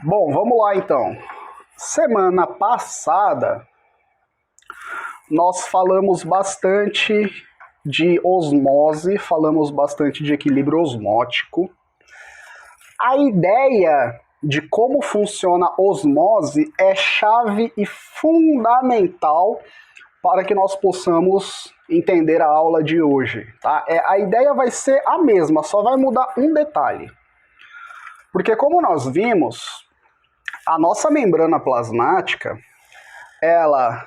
Bom, vamos lá então. Semana passada nós falamos bastante de osmose, falamos bastante de equilíbrio osmótico. A ideia de como funciona a osmose é chave e fundamental para que nós possamos entender a aula de hoje. Tá? A ideia vai ser a mesma, só vai mudar um detalhe. Porque como nós vimos, a nossa membrana plasmática, ela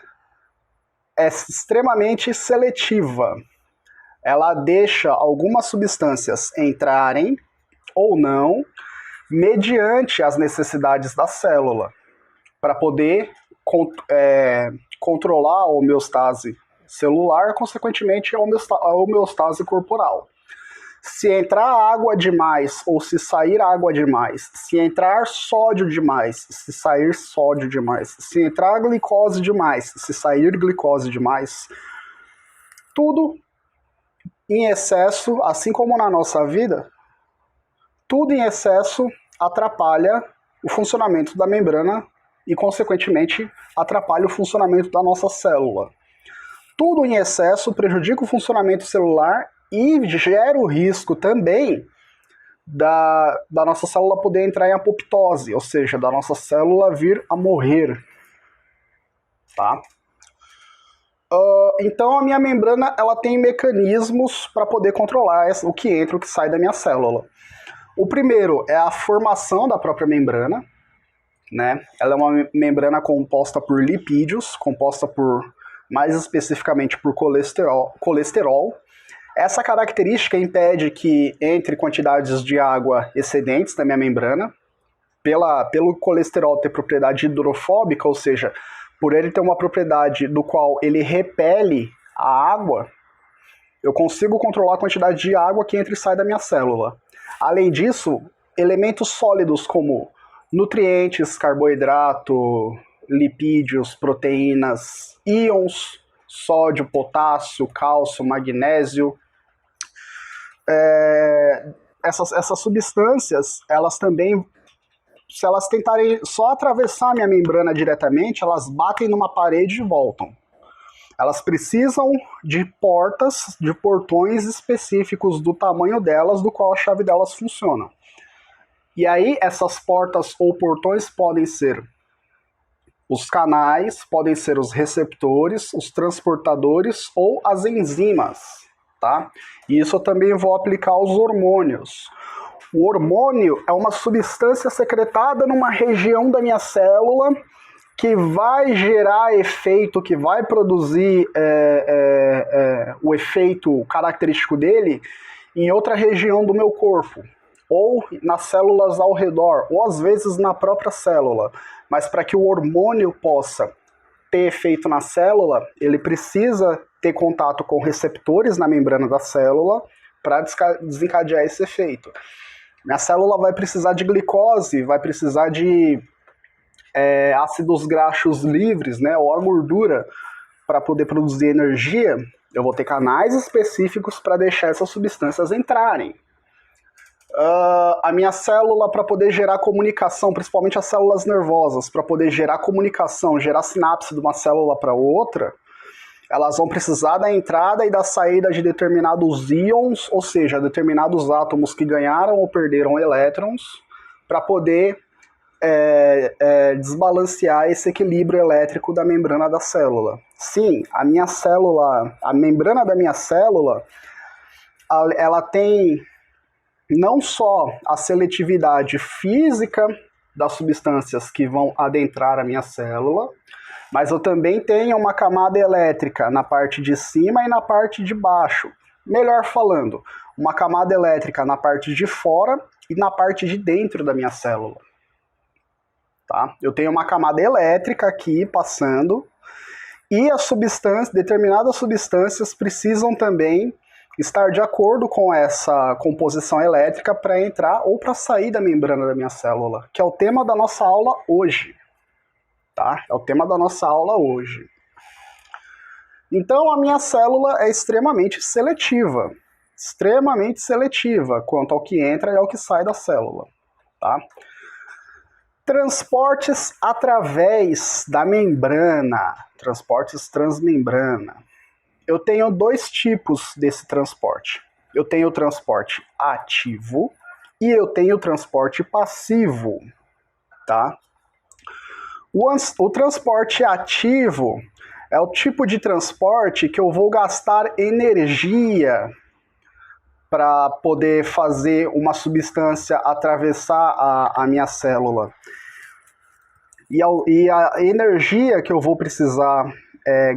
é extremamente seletiva. Ela deixa algumas substâncias entrarem ou não, mediante as necessidades da célula, para poder controlar a homeostase celular, consequentemente a homeostase corporal. Se entrar água demais ou se sair água demais, se entrar sódio demais, se sair sódio demais, se entrar glicose demais, se sair glicose demais, tudo em excesso, assim como na nossa vida, tudo em excesso atrapalha o funcionamento da membrana e, consequentemente, atrapalha o funcionamento da nossa célula. Tudo em excesso prejudica o funcionamento celular e gera o risco também da nossa célula poder entrar em apoptose, ou seja, da nossa célula vir a morrer. Tá? Então a minha membrana ela tem mecanismos para poder controlar o que entra e o que sai da minha célula. O primeiro é a formação da própria membrana, né? Ela é uma membrana composta por lipídios, composta por, mais especificamente, por colesterol. Essa característica impede que entre quantidades de água excedentes na minha membrana, pelo colesterol ter propriedade hidrofóbica, ou seja, por ele ter uma propriedade do qual ele repele a água, eu consigo controlar a quantidade de água que entra e sai da minha célula. Além disso, elementos sólidos como nutrientes, carboidrato, lipídios, proteínas, íons, sódio, potássio, cálcio, magnésio, essas substâncias, elas também, se elas tentarem só atravessar a minha membrana diretamente, elas batem numa parede e voltam. Elas precisam de portas, de portões específicos do tamanho delas, do qual a chave delas funciona. E aí, essas portas ou portões podem ser os canais, podem ser os receptores, os transportadores ou as enzimas. Tá? E isso eu também vou aplicar aos hormônios. O hormônio é uma substância secretada numa região da minha célula que vai gerar efeito, que vai produzir o efeito característico dele em outra região do meu corpo, ou nas células ao redor, ou às vezes na própria célula. Mas para que o hormônio possa ter efeito na célula, ele precisa ter contato com receptores na membrana da célula para desencadear esse efeito. Minha célula vai precisar de glicose, vai precisar de ácidos graxos livres, né, ou a gordura, para poder produzir energia. Eu vou ter canais específicos para deixar essas substâncias entrarem. A minha célula, para poder gerar comunicação, principalmente as células nervosas, para poder gerar comunicação, gerar sinapse de uma célula para outra, elas vão precisar da entrada e da saída de determinados íons, ou seja, determinados átomos que ganharam ou perderam elétrons, para poder desbalancear esse equilíbrio elétrico da membrana da célula. Sim, a minha célula, a membrana da minha célula, ela tem não só a seletividade física das substâncias que vão adentrar a minha célula, mas eu também tenho uma camada elétrica na parte de cima e na parte de baixo. Melhor falando, uma camada elétrica na parte de fora e na parte de dentro da minha célula. Tá? Eu tenho uma camada elétrica aqui passando e determinadas substâncias precisam também estar de acordo com essa composição elétrica para entrar ou para sair da membrana da minha célula, que é o tema da nossa aula hoje. Tá? É o tema da nossa aula hoje. Então, a minha célula é extremamente seletiva quanto ao que entra e ao que sai da célula. Tá? Transportes através da membrana, transportes transmembrana. Eu tenho dois tipos desse transporte. Eu tenho o transporte ativo e eu tenho o transporte passivo, tá? O transporte ativo é o tipo de transporte que eu vou gastar energia para poder fazer uma substância atravessar a minha célula. E a energia que eu vou precisar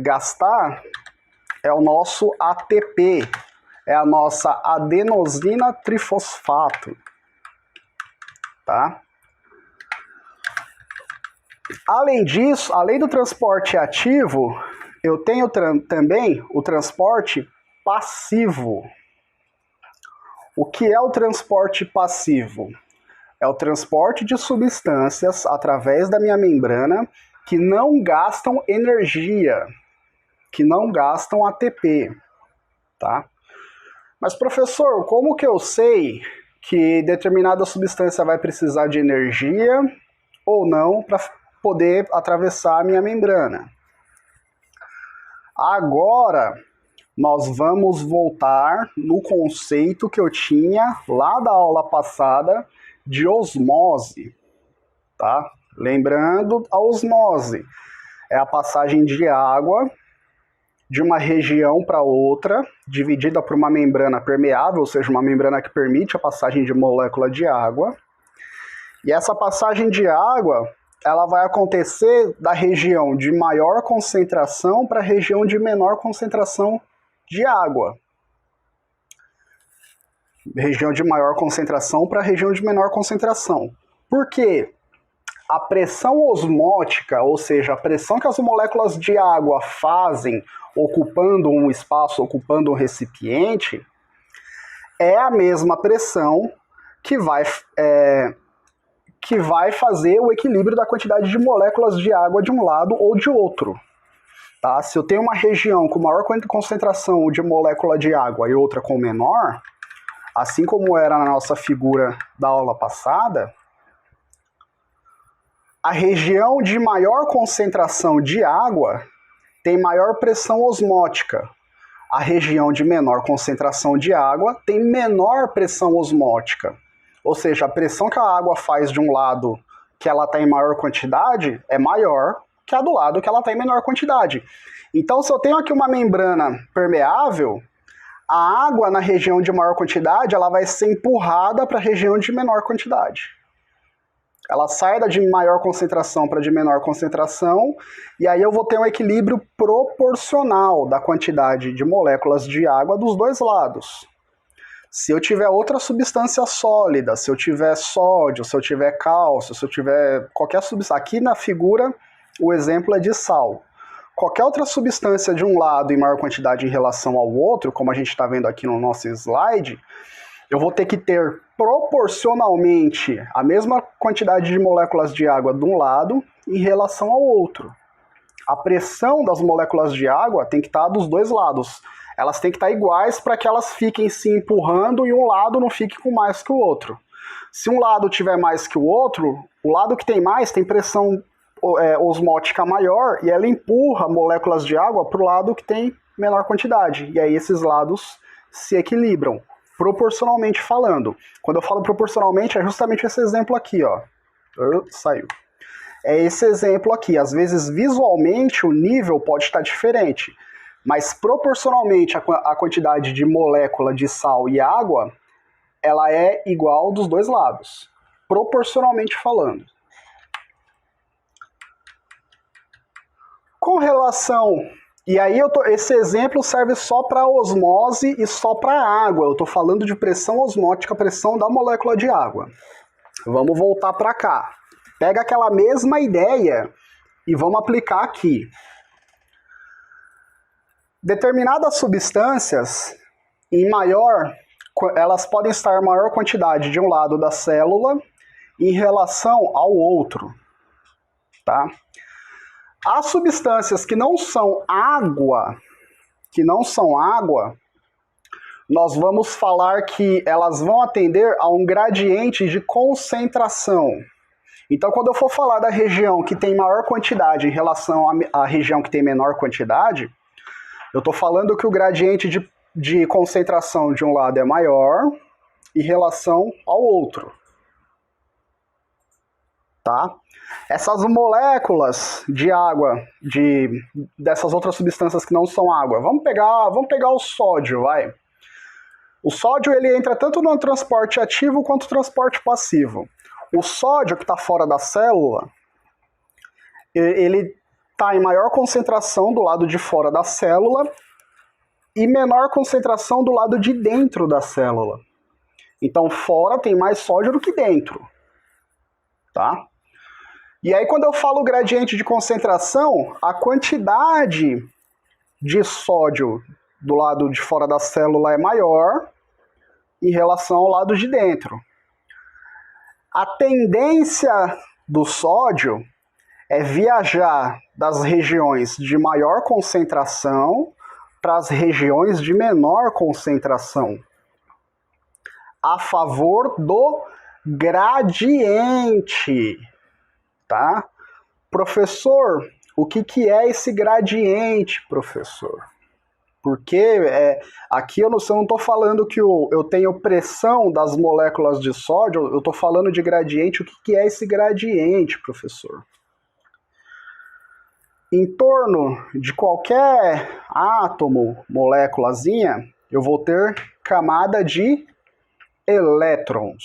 gastar é o nosso ATP, é a nossa adenosina trifosfato, tá? Além disso, além do transporte ativo, eu tenho também o transporte passivo. O que é o transporte passivo? É o transporte de substâncias através da minha membrana que não gastam energia, que não gastam ATP, tá? Mas, professor, como que eu sei que determinada substância vai precisar de energia ou não para poder atravessar a minha membrana? Agora, nós vamos voltar no conceito que eu tinha lá da aula passada de osmose, tá? Lembrando, a osmose é a passagem de água de uma região para outra, dividida por uma membrana permeável, ou seja, uma membrana que permite a passagem de molécula de água. E essa passagem de água, ela vai acontecer da região de maior concentração para a região de menor concentração de água. Região de maior concentração para a região de menor concentração. Por quê? A pressão osmótica, ou seja, a pressão que as moléculas de água fazem ocupando um espaço, ocupando um recipiente, é a mesma pressão que vai fazer o equilíbrio da quantidade de moléculas de água de um lado ou de outro. Tá? Se eu tenho uma região com maior concentração de molécula de água e outra com menor, assim como era na nossa figura da aula passada, a região de maior concentração de água tem maior pressão osmótica. A região de menor concentração de água tem menor pressão osmótica. Ou seja, a pressão que a água faz de um lado que ela está em maior quantidade é maior que a do lado que ela está em menor quantidade. Então, se eu tenho aqui uma membrana permeável, a água na região de maior quantidade ela vai ser empurrada para a região de menor quantidade. Ela sai da de maior concentração para de menor concentração, e aí eu vou ter um equilíbrio proporcional da quantidade de moléculas de água dos dois lados. Se eu tiver outra substância sólida, se eu tiver sódio, se eu tiver cálcio, se eu tiver qualquer substância... Aqui na figura, o exemplo é de sal. Qualquer outra substância de um lado em maior quantidade em relação ao outro, como a gente está vendo aqui no nosso slide, eu vou ter que ter proporcionalmente a mesma quantidade de moléculas de água de um lado em relação ao outro. A pressão das moléculas de água tem que estar dos dois lados. Elas têm que estar iguais para que elas fiquem se empurrando e um lado não fique com mais que o outro. Se um lado tiver mais que o outro, o lado que tem mais tem pressão osmótica maior e ela empurra moléculas de água para o lado que tem menor quantidade. E aí esses lados se equilibram, proporcionalmente falando. Quando eu falo proporcionalmente, é justamente esse exemplo aqui, ó. Saiu. É esse exemplo aqui. Às vezes, visualmente, o nível pode estar diferente, mas proporcionalmente a quantidade de molécula de sal e água, ela é igual dos dois lados, proporcionalmente falando. Com relação... E aí esse exemplo serve só para osmose e só para água. Eu estou falando de pressão osmótica, pressão da molécula de água. Vamos voltar para cá. Pega aquela mesma ideia e vamos aplicar aqui. Determinadas substâncias, elas podem estar em maior quantidade de um lado da célula em relação ao outro. Tá? As substâncias que não são água, nós vamos falar que elas vão atender a um gradiente de concentração. Então, quando eu for falar da região que tem maior quantidade em relação à região que tem menor quantidade, eu estou falando que o gradiente de concentração de um lado é maior em relação ao outro. Tá? Essas moléculas de água, dessas outras substâncias que não são água, vamos pegar o sódio, vai. O sódio ele entra tanto no transporte ativo quanto no transporte passivo. O sódio que está fora da célula, ele está em maior concentração do lado de fora da célula e menor concentração do lado de dentro da célula. Então, fora tem mais sódio do que dentro. Tá? E aí, quando eu falo gradiente de concentração, a quantidade de sódio do lado de fora da célula é maior em relação ao lado de dentro. A tendência do sódio é viajar das regiões de maior concentração para as regiões de menor concentração, a favor do gradiente, tá? Professor, o que é esse gradiente, professor? Porque aqui eu não estou falando que eu tenho pressão das moléculas de sódio, eu estou falando de gradiente. O que é esse gradiente, professor? Em torno de qualquer átomo, moléculazinha, eu vou ter camada de elétrons.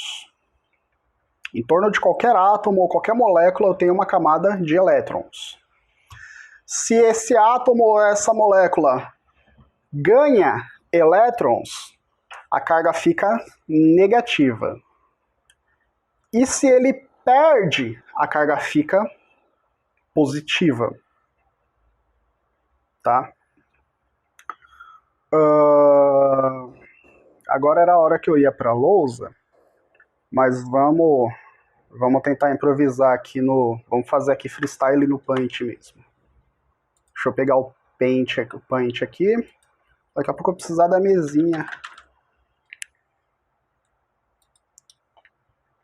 Em torno de qualquer átomo ou qualquer molécula, eu tenho uma camada de elétrons. Se esse átomo ou essa molécula ganha elétrons, a carga fica negativa. E se ele perde, a carga fica positiva. Tá? Agora era a hora que eu ia para a lousa, mas vamos tentar improvisar aqui vamos fazer aqui freestyle no Paint mesmo. Deixa eu pegar o Paint aqui. Daqui a pouco eu vou precisar da mesinha.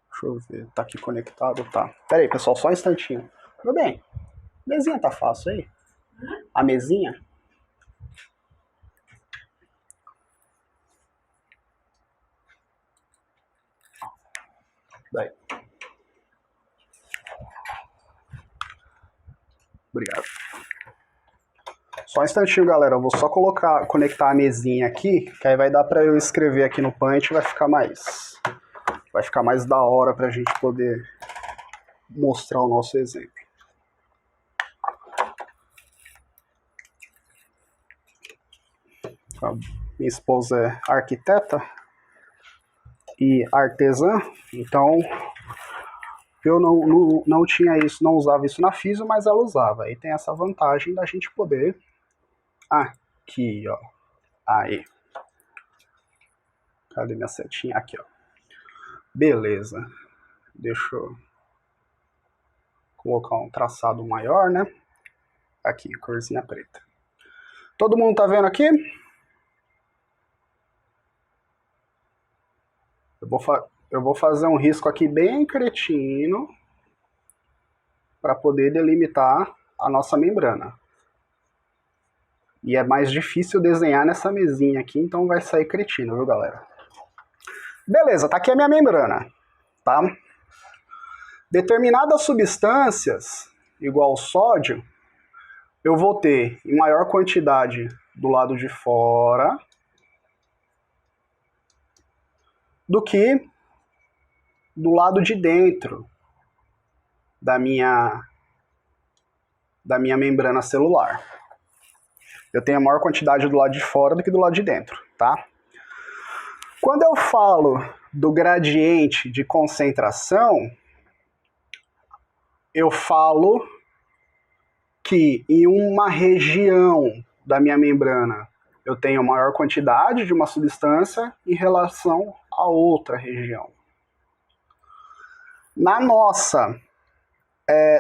Deixa eu ver, tá aqui conectado, tá. Pera aí, pessoal, só um instantinho. Tudo bem, a mesinha tá fácil aí? A mesinha? Daí. Obrigado. Só um instantinho, galera. Eu vou só conectar a mesinha aqui, que aí vai dar para eu escrever aqui no Paint e vai ficar mais da hora pra gente poder mostrar o nosso exemplo. A minha esposa é arquiteta e artesã, então eu não tinha isso, não usava isso na físio, mas ela usava. Aí tem essa vantagem da gente poder... Aqui, ó. Aí. Cadê minha setinha? Aqui, ó. Beleza. Deixa eu colocar um traçado maior, né? Aqui, corzinha preta. Todo mundo tá vendo aqui? Eu vou fazer um risco aqui bem cretino para poder delimitar a nossa membrana. E é mais difícil desenhar nessa mesinha aqui, então vai sair cretino, viu, galera? Beleza, tá aqui a minha membrana, tá? Determinadas substâncias, igual sódio, eu vou ter em maior quantidade do lado de fora do que do lado de dentro da minha membrana celular. Eu tenho a maior quantidade do lado de fora do que do lado de dentro, tá? Quando eu falo do gradiente de concentração, eu falo que em uma região da minha membrana eu tenho maior quantidade de uma substância em relação a outra região.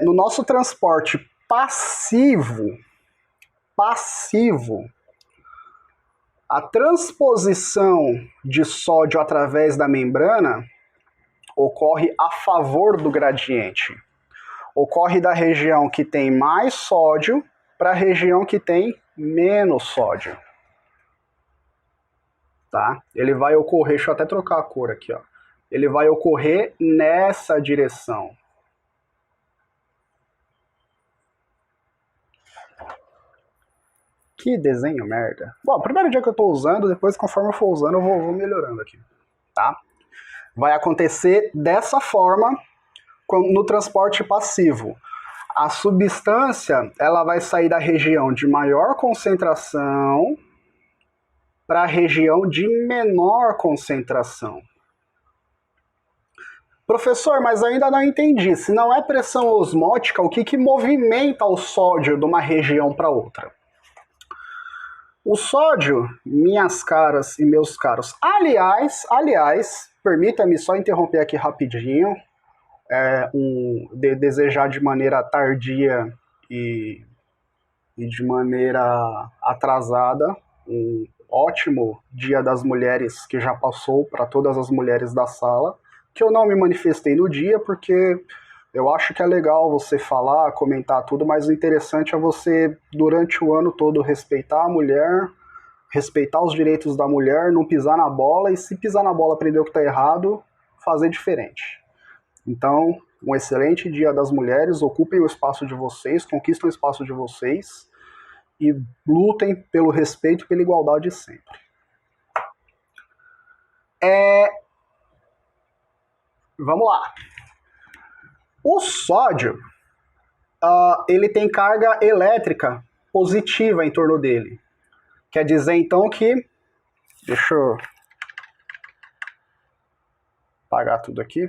No nosso transporte passivo, a transposição de sódio através da membrana ocorre a favor do gradiente. ocorre da região que tem mais sódio para a região que tem menos sódio. Tá? Ele vai ocorrer, deixa eu até trocar a cor aqui, ó. Ele vai ocorrer nessa direção. Que desenho merda. Bom, primeiro dia que eu estou usando, depois conforme eu for usando eu vou melhorando aqui. Tá? Vai acontecer dessa forma no transporte passivo. A substância ela vai sair da região de maior concentração para a região de menor concentração. Professor, mas ainda não entendi. Se não é pressão osmótica, o que movimenta o sódio de uma região para outra? O sódio, minhas caras e meus caros, aliás, permita-me só interromper aqui rapidinho, desejar de maneira tardia e de maneira atrasada um ótimo Dia das Mulheres que já passou para todas as mulheres da sala, que eu não me manifestei no dia porque eu acho que é legal você falar, comentar tudo, mas o interessante é você, durante o ano todo, respeitar a mulher, respeitar os direitos da mulher, não pisar na bola, e se pisar na bola aprender o que está errado, fazer diferente. Então, um excelente Dia das Mulheres, ocupem o espaço de vocês, conquistem o espaço de vocês e lutem pelo respeito e pela igualdade sempre. Vamos lá. O sódio, ele tem carga elétrica positiva em torno dele. Quer dizer, então, que... Deixa eu apagar tudo aqui.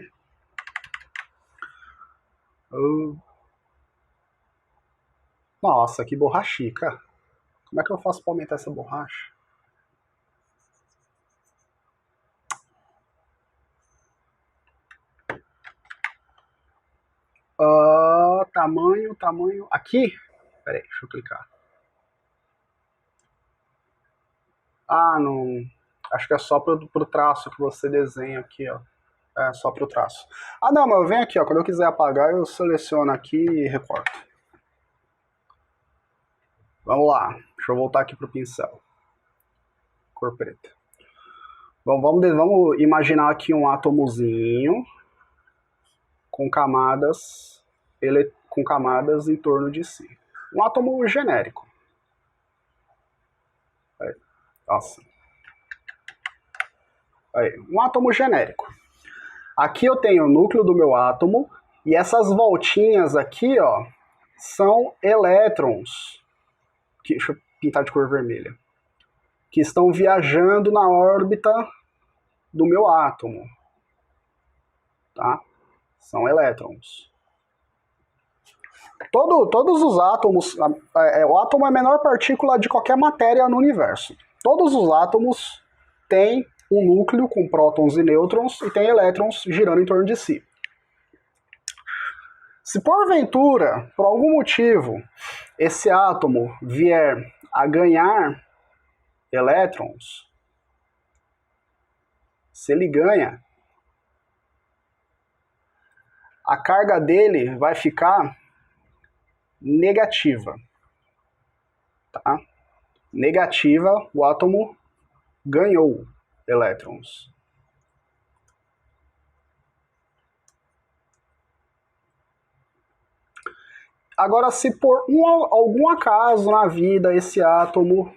Nossa, que borrachica. Como é que eu faço para aumentar essa borracha? Tamanho... Aqui? Peraí, deixa eu clicar. Não... Acho que é só pro traço que você desenha aqui, ó. É só pro traço. Não, mas eu venho aqui, ó. Quando eu quiser apagar, eu seleciono aqui e recorto. Vamos lá. Deixa eu voltar aqui pro pincel. Cor preta. Bom, vamos imaginar aqui um átomozinho com camadas em torno de si. Um átomo genérico. Aí. Nossa. Aí. Um átomo genérico. Aqui eu tenho o núcleo do meu átomo e essas voltinhas aqui, ó, são elétrons. Deixa eu pintar de cor vermelha. Que estão viajando na órbita do meu átomo. Tá? São elétrons. Todos os átomos... o átomo é a menor partícula de qualquer matéria no universo. Todos os átomos têm um núcleo com prótons e nêutrons e tem elétrons girando em torno de si. Se porventura, por algum motivo, esse átomo vier a ganhar elétrons, se ele ganha, a carga dele vai ficar negativa. Tá? Negativa, o átomo ganhou elétrons. Agora, se por algum acaso na vida esse átomo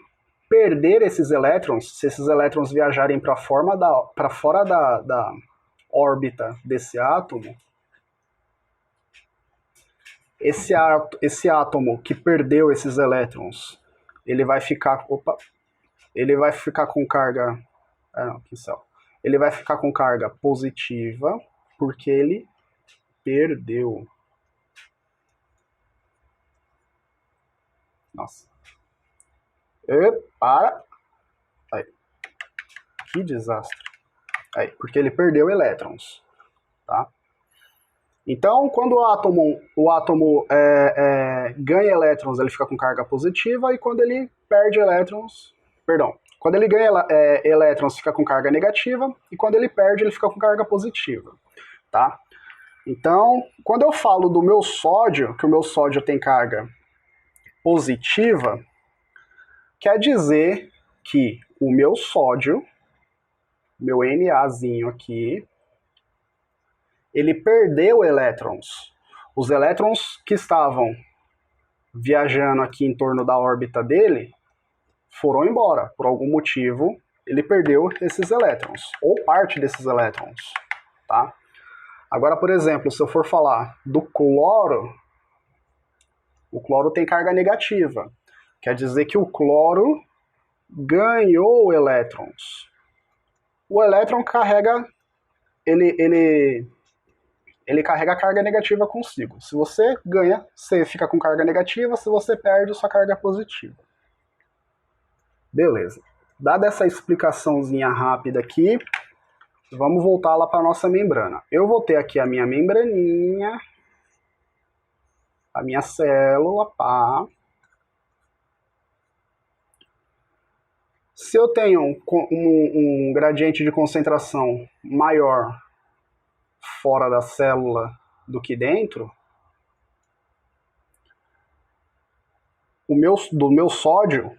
perder esses elétrons, se esses elétrons viajarem para fora da órbita desse átomo, esse átomo que perdeu esses elétrons, ele vai ficar com carga... Ele vai ficar com carga positiva porque ele perdeu. Nossa. Para. Aí. Que desastre. Aí, porque ele perdeu elétrons. Tá? Então, quando o átomo ganha elétrons, ele fica com carga positiva, e quando ele perde elétrons... Perdão. Quando ele ganha elétrons, fica com carga negativa, e quando ele perde, ele fica com carga positiva. Tá? Então, quando eu falo do meu sódio, que o meu sódio tem carga positiva, quer dizer que o meu sódio, meu Nazinho aqui, ele perdeu elétrons. Os elétrons que estavam viajando aqui em torno da órbita dele foram embora. Por algum motivo, ele perdeu esses elétrons, ou parte desses elétrons, tá? Agora, por exemplo, se eu for falar do cloro, o cloro tem carga negativa. Quer dizer que o cloro ganhou elétrons. O elétron carrega, ele carrega carga negativa consigo. Se você ganha, você fica com carga negativa. Se você perde, sua carga é positiva. Beleza. Dada essa explicaçãozinha rápida aqui, vamos voltar lá para a nossa membrana. Eu vou ter aqui a minha membraninha, a minha célula, pá. Se eu tenho um gradiente de concentração maior fora da célula do que dentro, do meu sódio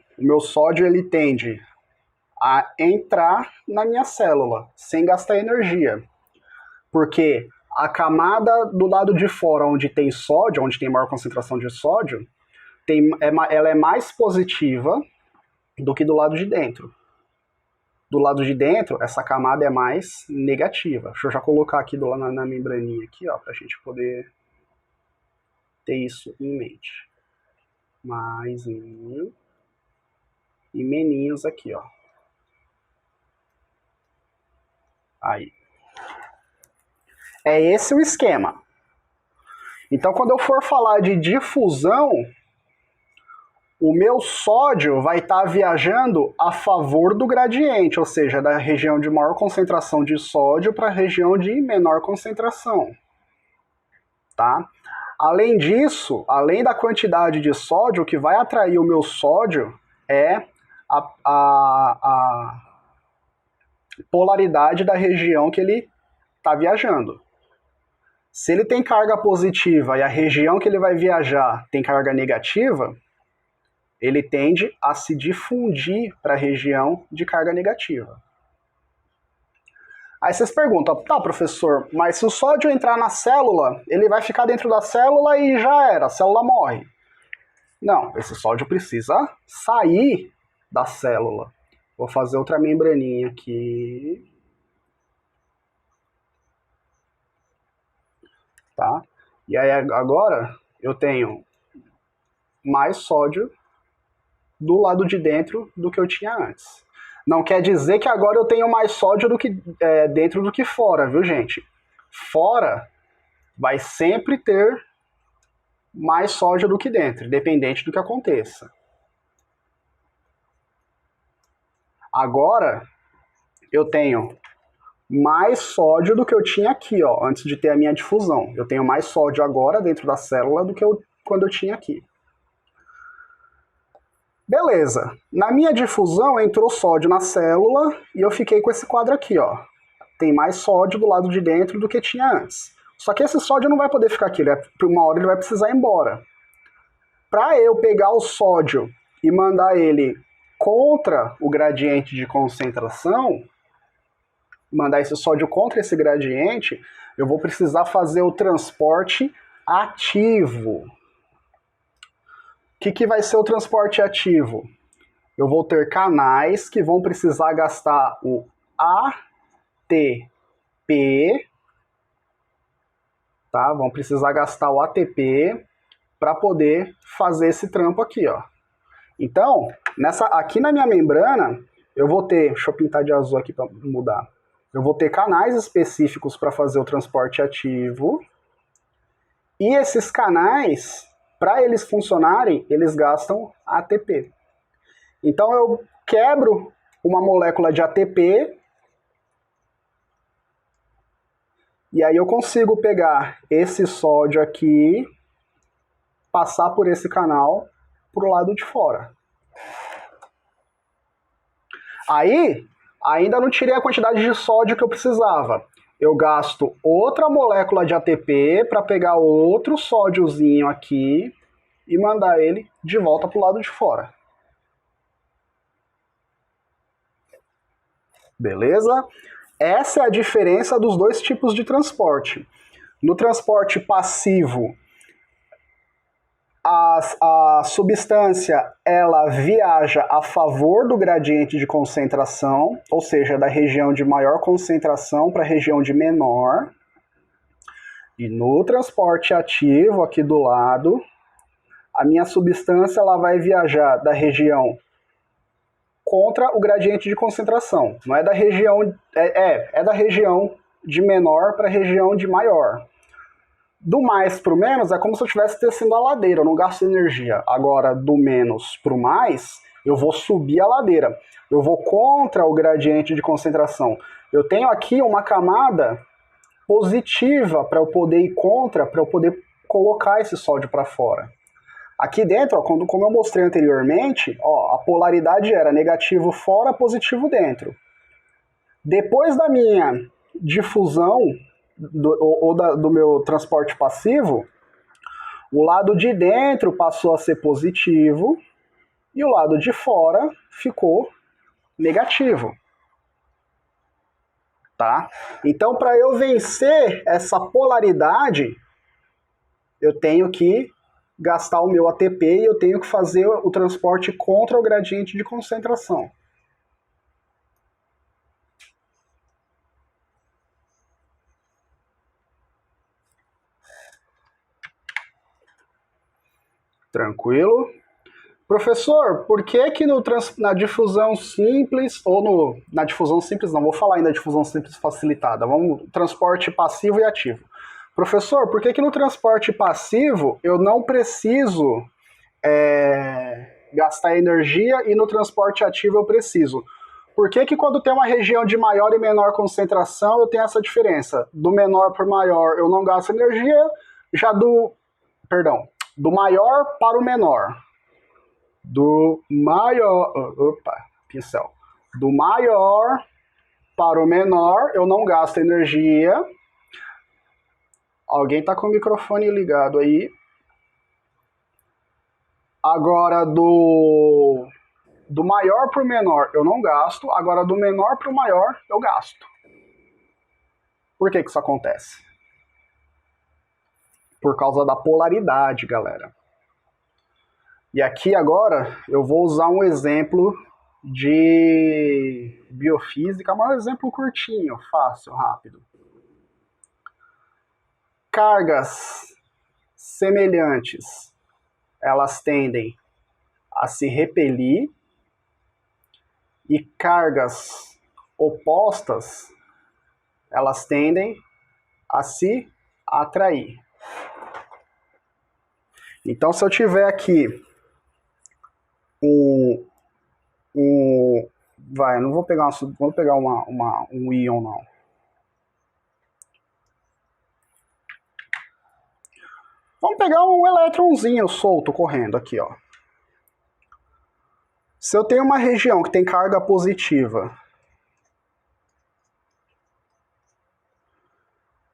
ele tende a entrar na minha célula sem gastar energia. Porque a camada do lado de fora, onde tem sódio, onde tem maior concentração de sódio, ela é mais positiva do que do lado de dentro. Do lado de dentro, essa camada é mais negativa. Deixa eu já colocar aqui na membraninha aqui, ó, pra gente poder ter isso em mente. Maisinho e meninhos aqui, ó. Aí. É esse o esquema. Então, quando eu for falar de difusão, o meu sódio vai estar viajando a favor do gradiente, ou seja, da região de maior concentração de sódio para a região de menor concentração. Tá? Além disso, além da quantidade de sódio, o que vai atrair o meu sódio é a polaridade da região que ele está viajando. Se ele tem carga positiva e a região que ele vai viajar tem carga negativa, ele tende a se difundir para a região de carga negativa. Aí vocês perguntam, tá, professor, mas se o sódio entrar na célula, ele vai ficar dentro da célula e já era, a célula morre. Não, esse sódio precisa sair da célula. Vou fazer outra membraninha aqui. Tá? E aí agora eu tenho mais sódio do lado de dentro do que eu tinha antes. Não quer dizer que agora eu tenho mais sódio dentro do que fora, viu, gente? Fora vai sempre ter mais sódio do que dentro, independente do que aconteça. Agora eu tenho mais sódio do que eu tinha aqui, ó, antes de ter a minha difusão. Eu tenho mais sódio agora dentro da célula do que quando eu tinha aqui. Beleza. Na minha difusão entrou sódio na célula e eu fiquei com esse quadro aqui, ó. Tem mais sódio do lado de dentro do que tinha antes. Só que esse sódio não vai poder ficar aqui, uma hora ele vai precisar ir embora. Para eu pegar o sódio e mandar ele contra o gradiente de concentração, mandar esse sódio contra esse gradiente, eu vou precisar fazer o transporte ativo. O que vai ser o transporte ativo? Eu vou ter canais que vão precisar gastar o ATP, tá? Vão precisar gastar o ATP para poder fazer esse trampo aqui, ó. Então, aqui na minha membrana, eu vou ter, deixa eu pintar de azul aqui para mudar. Eu vou ter canais específicos para fazer o transporte ativo. E esses canais, para eles funcionarem, eles gastam ATP. Então eu quebro uma molécula de ATP e aí eu consigo pegar esse sódio aqui, passar por esse canal para o lado de fora. Aí, ainda não tirei a quantidade de sódio que eu precisava. eu gasto outra molécula de ATP para pegar outro sódiozinho aqui e mandar ele de volta para o lado de fora. Beleza? Essa é a diferença dos dois tipos de transporte. No transporte passivo, a substância ela viaja a favor do gradiente de concentração, ou seja, da região de maior concentração para a região de menor. E no transporte ativo, aqui do lado, a minha substância ela vai viajar da região contra o gradiente de concentração. Não é da região, é da região de menor para a região de maior. Do mais para o menos é como se eu estivesse descendo a ladeira, eu não gasto energia. Agora, do menos para o mais, eu vou subir a ladeira. Eu vou contra o gradiente de concentração. Eu tenho aqui uma camada positiva para eu poder ir contra, para eu poder colocar esse sódio para fora. Aqui dentro, ó, como eu mostrei anteriormente, ó, a polaridade era negativo fora, positivo dentro. Depois da minha difusão, do meu transporte passivo, o lado de dentro passou a ser positivo e o lado de fora ficou negativo. Tá? Então, para eu vencer essa polaridade, eu tenho que gastar o meu ATP e eu tenho que fazer o transporte contra o gradiente de concentração. Tranquilo? Professor, por que que na difusão simples, ou na difusão simples não, vou falar ainda da difusão simples facilitada, vamos, transporte passivo e ativo. Professor, por que que no transporte passivo eu não preciso gastar energia e no transporte ativo eu preciso? Por que que quando tem uma região de maior e menor concentração eu tenho essa diferença? Do menor para o maior eu não gasto energia, já do maior para o menor. Do maior para o menor eu não gasto energia. Alguém está com o microfone ligado aí. Agora, do maior para o menor eu não gasto. Agora, do menor para o maior eu gasto. Por que que isso acontece? Por causa da polaridade, galera. E aqui agora eu vou usar um exemplo de biofísica, mas um exemplo curtinho, fácil, rápido. Cargas semelhantes, elas tendem a se repelir e cargas opostas, elas tendem a se atrair. Então, se eu tiver aqui não vou pegar um íon, não. Vamos pegar um elétronzinho solto correndo aqui, ó. Se eu tenho uma região que tem carga positiva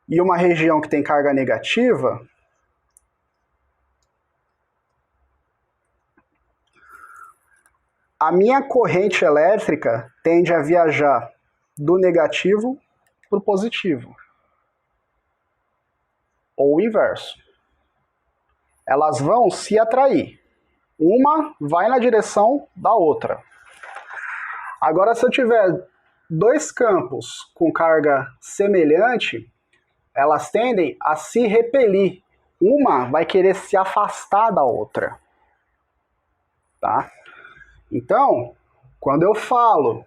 e uma região que tem carga negativa, a minha corrente elétrica tende a viajar do negativo para o positivo. Ou o inverso. Elas vão se atrair. Uma vai na direção da outra. Agora, se eu tiver dois campos com carga semelhante, elas tendem a se repelir. Uma vai querer se afastar da outra. Tá? Então, quando eu falo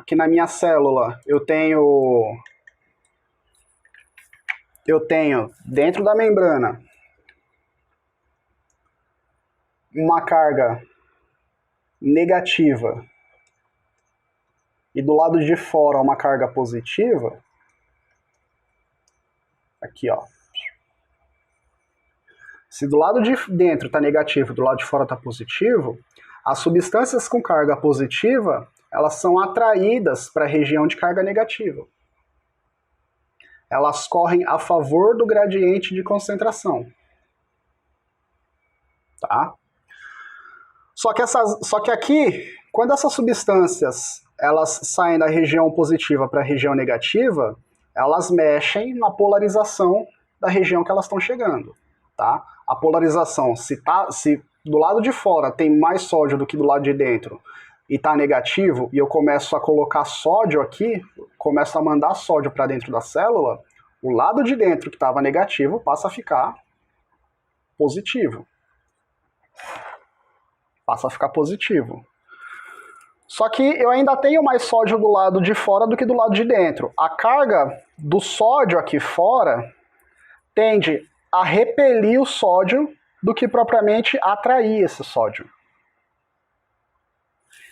que na minha célula eu tenho dentro da membrana uma carga negativa e do lado de fora uma carga positiva, aqui ó, se do lado de dentro está negativo e do lado de fora está positivo, as substâncias com carga positiva, elas são atraídas para a região de carga negativa. elas correm a favor do gradiente de concentração. Tá? Só que aqui, quando essas substâncias elas saem da região positiva para a região negativa, elas mexem na polarização da região que elas estão chegando. Tá? A polarização, se do lado de fora tem mais sódio do que do lado de dentro e está negativo, e eu começo a colocar sódio aqui, começo a mandar sódio para dentro da célula, o lado de dentro que estava negativo passa a ficar positivo. Passa a ficar positivo. Só que eu ainda tenho mais sódio do lado de fora do que do lado de dentro. A carga do sódio aqui fora tende a repelir o sódio do que propriamente atrair esse sódio.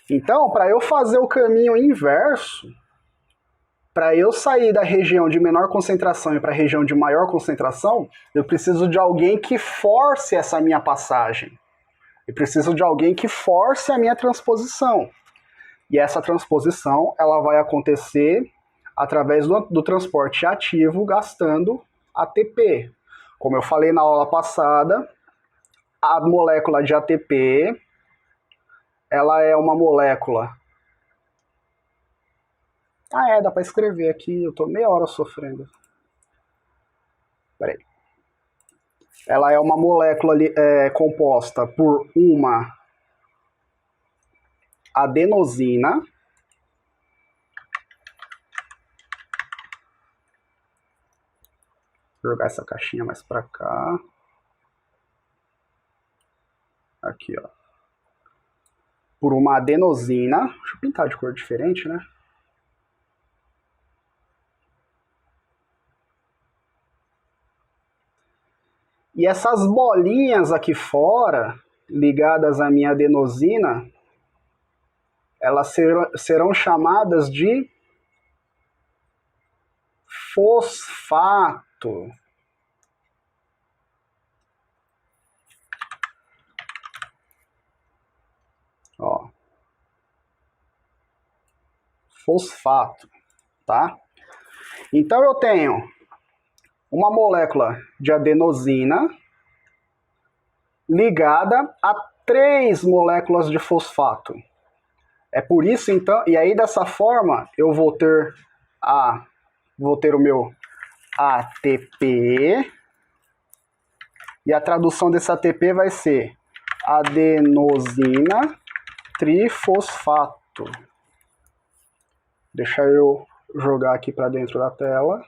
Então, para eu fazer o caminho inverso, para eu sair da região de menor concentração e para a região de maior concentração, eu preciso de alguém que force essa minha passagem. Eu preciso de alguém que force a minha transposição. E essa transposição ela vai acontecer através do transporte ativo gastando ATP. Como eu falei na aula passada, a molécula de ATP ela é uma molécula... dá para escrever aqui, eu estou meia hora sofrendo. Peraí. Ela é uma molécula composta por uma adenosina, vou jogar essa caixinha mais para cá. Aqui, ó. Por uma adenosina, deixa eu pintar de cor diferente, né? E essas bolinhas aqui fora, ligadas à minha adenosina, elas serão chamadas de fosfato. Ó. Fosfato, tá? Então eu tenho uma molécula de adenosina ligada a 3 moléculas de fosfato. É por isso, então, e aí dessa forma eu vou ter o meu ATP, e a tradução desse ATP vai ser adenosina trifosfato. Deixa eu jogar aqui para dentro da tela.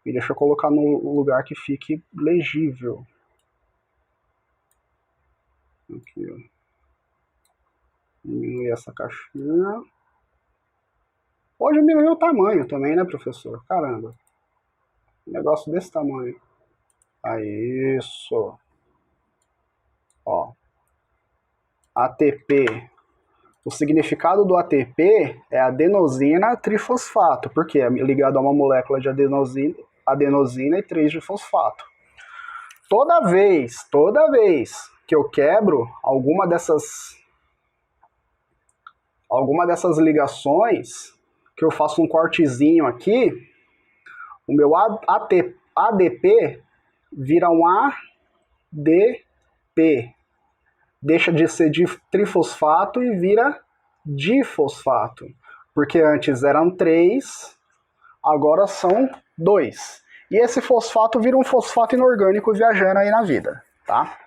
E deixa eu colocar no lugar que fique legível. Aqui, ó. Diminuir essa caixinha. Pode diminuir o tamanho também, né, professor? Caramba. Um negócio desse tamanho. Aí, isso. Ó. ATP. O significado do ATP é adenosina trifosfato, porque é ligado a uma molécula de adenosina e 3 de fosfato. Toda vez que eu quebro alguma dessas ligações, que eu faço um cortezinho aqui, o meu ADP vira um ADP. Deixa de ser trifosfato e vira difosfato. Porque antes eram 3, agora são 2. E esse fosfato vira um fosfato inorgânico viajando aí na vida, tá?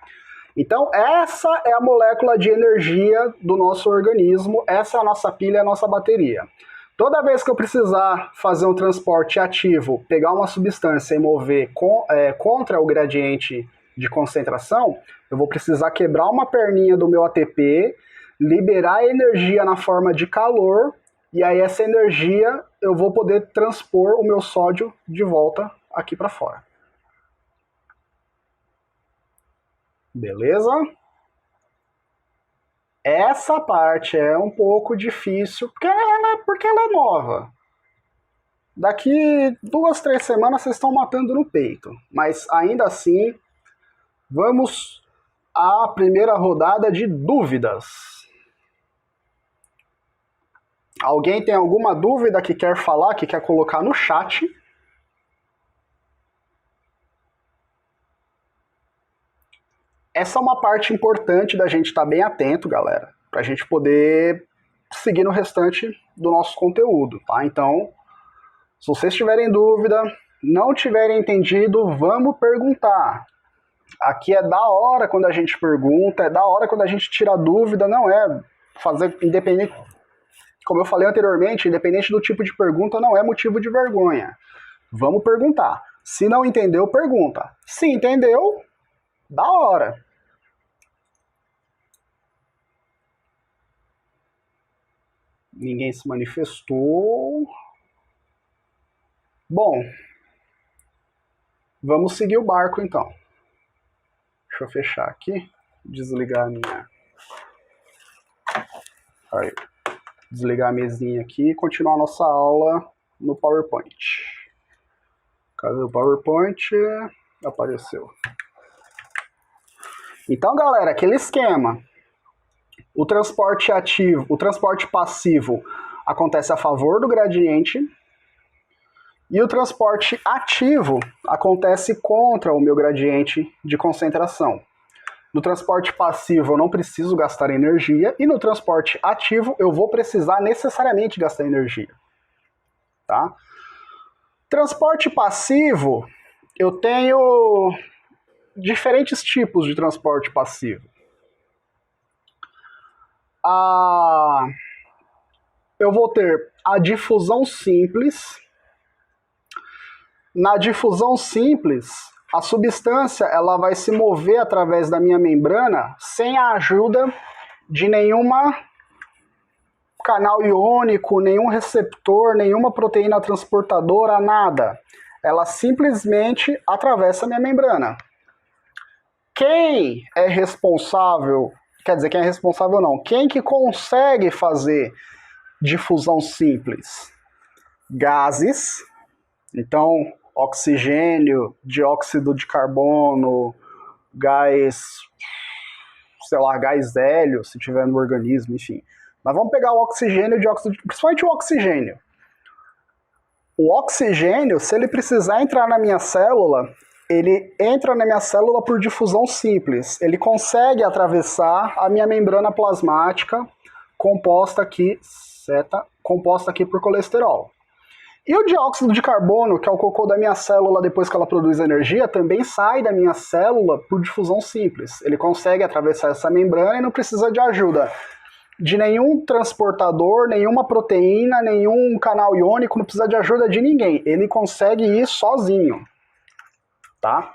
Então essa é a molécula de energia do nosso organismo, essa é a nossa pilha, a nossa bateria. Toda vez que eu precisar fazer um transporte ativo, pegar uma substância e mover contra o gradiente de concentração, eu vou precisar quebrar uma perninha do meu ATP, liberar energia na forma de calor, e aí essa energia eu vou poder transpor o meu sódio de volta aqui para fora. Beleza? Essa parte é um pouco difícil, porque ela é nova. Daqui 2, 3 semanas vocês estão matando no peito. Mas ainda assim, vamos à primeira rodada de dúvidas. Alguém tem alguma dúvida que quer falar, que quer colocar no chat? Essa é uma parte importante da gente estar bem atento, galera, para a gente poder seguir no restante do nosso conteúdo, tá? Então, se vocês tiverem dúvida, não tiverem entendido, vamos perguntar. Aqui é da hora quando a gente pergunta, é da hora quando a gente tira dúvida, não é fazer independente, como eu falei anteriormente, independente do tipo de pergunta, não é motivo de vergonha. Vamos perguntar. Se não entendeu, pergunta. Se entendeu, da hora. Ninguém se manifestou. Bom, vamos seguir o barco então. Deixa eu fechar aqui, desligar a minha... Aí. Desligar a mesinha aqui e continuar a nossa aula no PowerPoint. Cadê o PowerPoint? Apareceu. Então, galera, aquele esquema. O transporte ativo, o transporte passivo acontece a favor do gradiente e o transporte ativo acontece contra o meu gradiente de concentração. No transporte passivo eu não preciso gastar energia e no transporte ativo eu vou precisar necessariamente gastar energia. Tá? Transporte passivo, eu tenho diferentes tipos de transporte passivo. Eu vou ter a difusão simples. Na difusão simples, a substância ela vai se mover através da minha membrana sem a ajuda de nenhuma canal iônico, nenhum receptor, nenhuma proteína transportadora, nada. Ela simplesmente atravessa a minha membrana. Quem é responsável, quer dizer, quem é responsável não, quem que consegue fazer difusão simples? Gases, então oxigênio, dióxido de carbono, gás, sei lá, gás hélio, se tiver no organismo, enfim. Mas vamos pegar o oxigênio, o dióxido, principalmente o oxigênio. O oxigênio, se ele precisar entrar na minha célula, ele entra na minha célula por difusão simples. Ele consegue atravessar a minha membrana plasmática composta aqui por colesterol. E o dióxido de carbono, que é o cocô da minha célula depois que ela produz energia, também sai da minha célula por difusão simples. Ele consegue atravessar essa membrana e não precisa de ajuda de nenhum transportador, nenhuma proteína, nenhum canal iônico, não precisa de ajuda de ninguém. Ele consegue ir sozinho. Tá?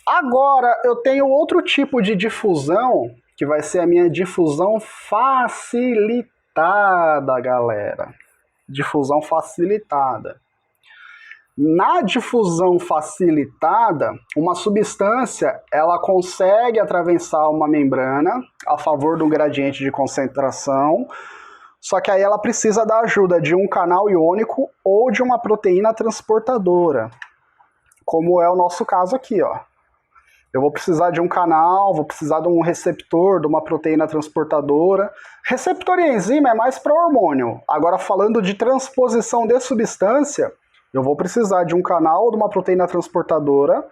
Agora, eu tenho outro tipo de difusão, que vai ser a minha difusão facilitada, galera. Difusão facilitada. Na difusão facilitada, uma substância ela consegue atravessar uma membrana a favor do gradiente de concentração, só que aí ela precisa da ajuda de um canal iônico ou de uma proteína transportadora, como é o nosso caso aqui, ó. Eu vou precisar de um canal, vou precisar de um receptor, de uma proteína transportadora. Receptor e enzima é mais para hormônio. Agora, falando de transposição de substância, eu vou precisar de um canal ou de uma proteína transportadora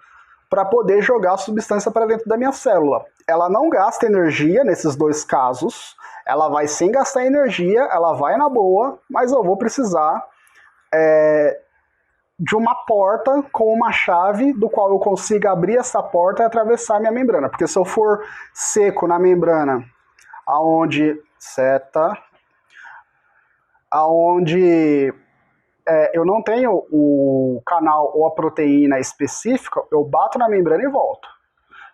para poder jogar a substância para dentro da minha célula. Ela não gasta energia nesses dois casos, ela vai sem gastar energia, ela vai na boa, mas eu vou precisar de uma porta com uma chave do qual eu consiga abrir essa porta e atravessar a minha membrana. Porque se eu for seco na membrana, aonde eu não tenho o canal ou a proteína específica, eu bato na membrana e volto.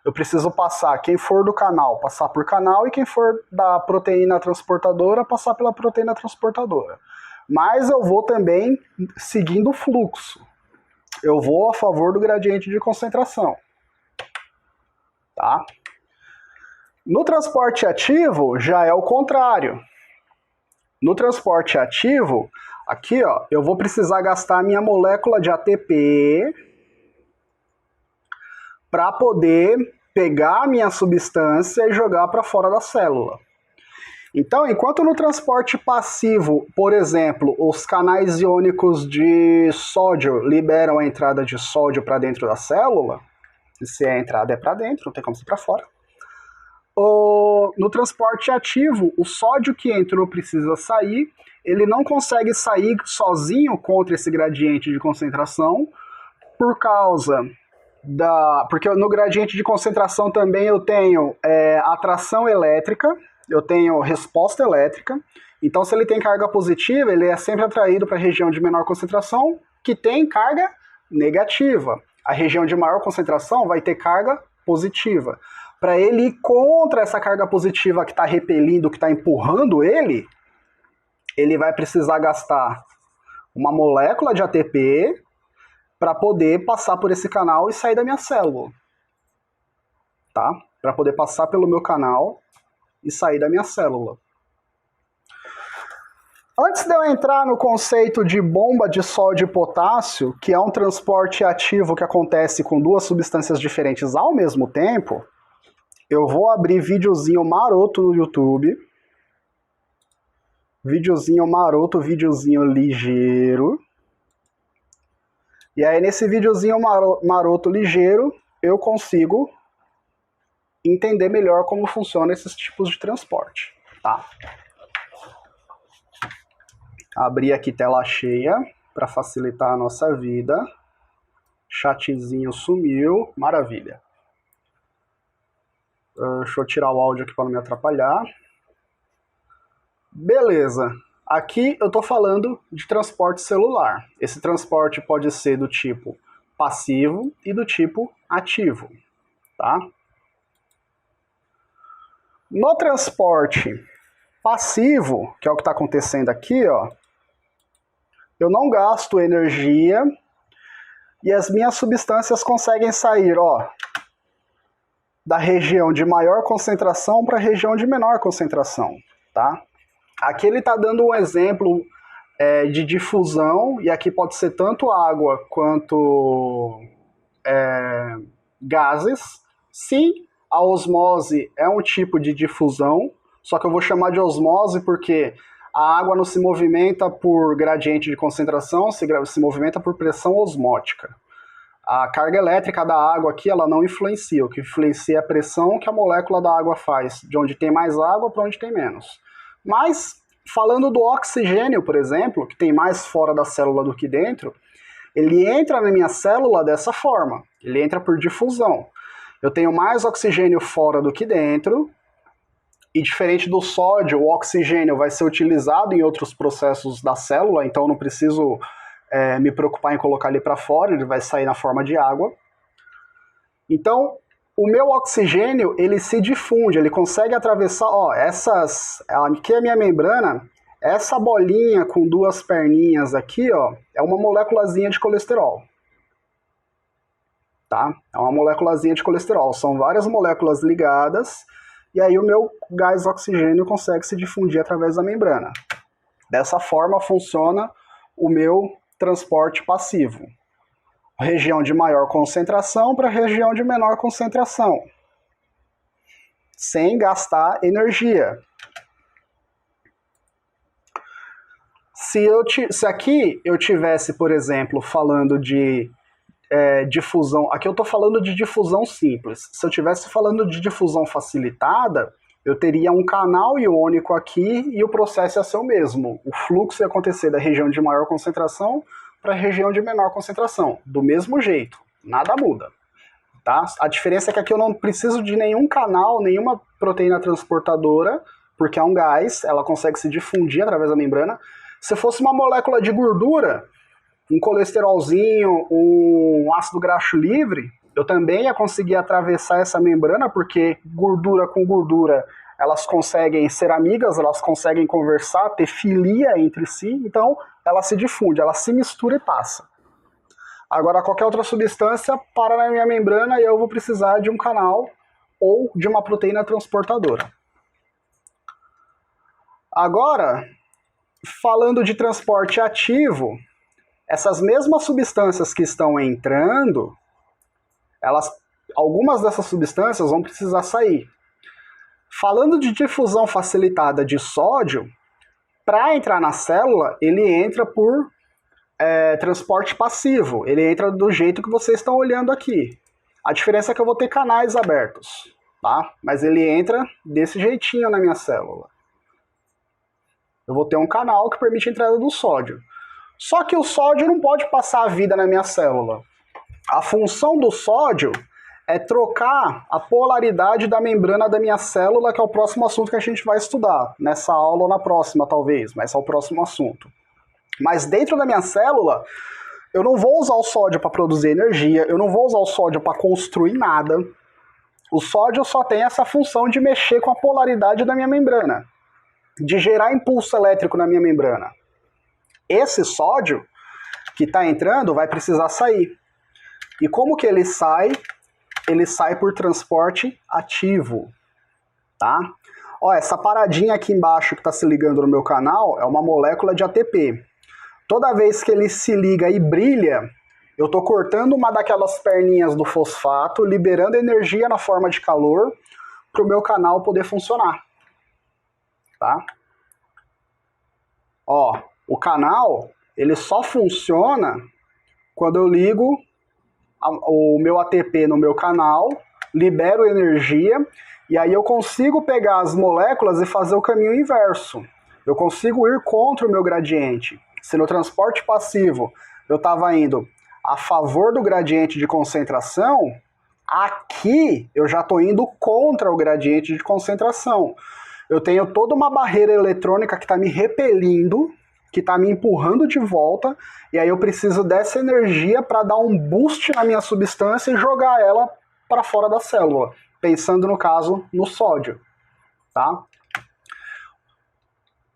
Eu preciso passar, quem for do canal, passar por canal, e quem for da proteína transportadora, passar pela proteína transportadora. Mas eu vou também seguindo o fluxo. Eu vou a favor do gradiente de concentração. Tá? No transporte ativo, já é o contrário. No transporte ativo, aqui, ó, eu vou precisar gastar a minha molécula de ATP para poder pegar a minha substância e jogar para fora da célula. Então, enquanto no transporte passivo, por exemplo, os canais iônicos de sódio liberam a entrada de sódio para dentro da célula, e se a entrada é para dentro, não tem como ser para fora. No transporte ativo, o sódio que entrou precisa sair, ele não consegue sair sozinho contra esse gradiente de concentração, por causa porque no gradiente de concentração também eu tenho atração elétrica, eu tenho resposta elétrica. Então, se ele tem carga positiva, ele é sempre atraído para a região de menor concentração, que tem carga negativa. A região de maior concentração vai ter carga positiva. Para ele ir contra essa carga positiva que está repelindo, que está empurrando ele vai precisar gastar uma molécula de ATP para poder passar por esse canal e sair da minha célula. Tá? Para poder passar pelo meu canal e sair da minha célula. Antes de eu entrar no conceito de bomba de sódio e potássio, que é um transporte ativo que acontece com duas substâncias diferentes ao mesmo tempo, eu vou abrir videozinho maroto no YouTube. Videozinho maroto, videozinho ligeiro. E aí nesse videozinho maroto ligeiro, eu consigo entender melhor como funcionam esses tipos de transporte. Tá? Abrir aqui tela cheia para facilitar a nossa vida. Chatzinho sumiu, maravilha. Deixa eu tirar o áudio aqui para não me atrapalhar. Beleza. Aqui eu estou falando de transporte celular. Esse transporte pode ser do tipo passivo e do tipo ativo. Tá? No transporte passivo, que é o que está acontecendo aqui, ó, eu não gasto energia e as minhas substâncias conseguem sair, ó, da região de maior concentração para a região de menor concentração, tá? Aqui ele está dando um exemplo de difusão, e aqui pode ser tanto água quanto gases. Se a osmose é um tipo de difusão, só que eu vou chamar de osmose porque a água não se movimenta por gradiente de concentração, se movimenta por pressão osmótica. A carga elétrica da água aqui ela não influencia, o que influencia é a pressão que a molécula da água faz, de onde tem mais água para onde tem menos. Mas, falando do oxigênio, por exemplo, que tem mais fora da célula do que dentro, ele entra na minha célula dessa forma, ele entra por difusão. Eu tenho mais oxigênio fora do que dentro, e diferente do sódio, o oxigênio vai ser utilizado em outros processos da célula, então eu não preciso me preocupar em colocar ele para fora, ele vai sair na forma de água. Então, o meu oxigênio, ele se difunde, ele consegue atravessar, ó, aqui é a minha membrana, essa bolinha com duas perninhas aqui, ó, é uma moléculazinha de colesterol. Tá? É uma moléculazinha de colesterol, são várias moléculas ligadas, e aí o meu gás oxigênio consegue se difundir através da membrana. Dessa forma funciona o meu transporte passivo. Região de maior concentração para região de menor concentração. Sem gastar energia. Se aqui eu tivesse, por exemplo, falando de difusão, aqui eu estou falando de difusão simples. Se eu estivesse falando de difusão facilitada, eu teria um canal iônico aqui e o processo ia ser o mesmo. O fluxo ia acontecer da região de maior concentração para a região de menor concentração. Do mesmo jeito, nada muda. Tá? A diferença é que aqui eu não preciso de nenhum canal, nenhuma proteína transportadora, porque é um gás, ela consegue se difundir através da membrana. Se fosse uma molécula de gordura, um colesterolzinho, um ácido graxo livre, eu também ia conseguir atravessar essa membrana, porque gordura com gordura, elas conseguem ser amigas, elas conseguem conversar, ter filia entre si, então ela se difunde, ela se mistura e passa. Agora, qualquer outra substância para na minha membrana e eu vou precisar de um canal ou de uma proteína transportadora. Agora, falando de transporte ativo, essas mesmas substâncias que estão entrando, algumas dessas substâncias vão precisar sair. Falando de difusão facilitada de sódio, para entrar na célula, ele entra por transporte passivo. Ele entra do jeito que vocês estão olhando aqui. A diferença é que eu vou ter canais abertos, tá? Mas ele entra desse jeitinho na minha célula. Eu vou ter um canal que permite a entrada do sódio. Só que o sódio não pode passar a vida na minha célula. A função do sódio é trocar a polaridade da membrana da minha célula, que é o próximo assunto que a gente vai estudar, nessa aula ou na próxima, talvez, mas é o próximo assunto. Mas dentro da minha célula, eu não vou usar o sódio para produzir energia, eu não vou usar o sódio para construir nada. O sódio só tem essa função de mexer com a polaridade da minha membrana, de gerar impulso elétrico na minha membrana. Esse sódio que está entrando vai precisar sair. E como que ele sai? Ele sai por transporte ativo, tá? Ó, essa paradinha aqui embaixo que está se ligando no meu canal é uma molécula de ATP. Toda vez que ele se liga e brilha, eu estou cortando uma daquelas perninhas do fosfato, liberando energia na forma de calor para o meu canal poder funcionar, tá? Ó, o canal, ele só funciona quando eu ligo o meu ATP no meu canal, libero energia, e aí eu consigo pegar as moléculas e fazer o caminho inverso. Eu consigo ir contra o meu gradiente. Se no transporte passivo eu estava indo a favor do gradiente de concentração, aqui eu já estou indo contra o gradiente de concentração. Eu tenho toda uma barreira eletrônica que está me repelindo, que está me empurrando de volta, e aí eu preciso dessa energia para dar um boost na minha substância e jogar ela para fora da célula, pensando no caso no sódio, tá?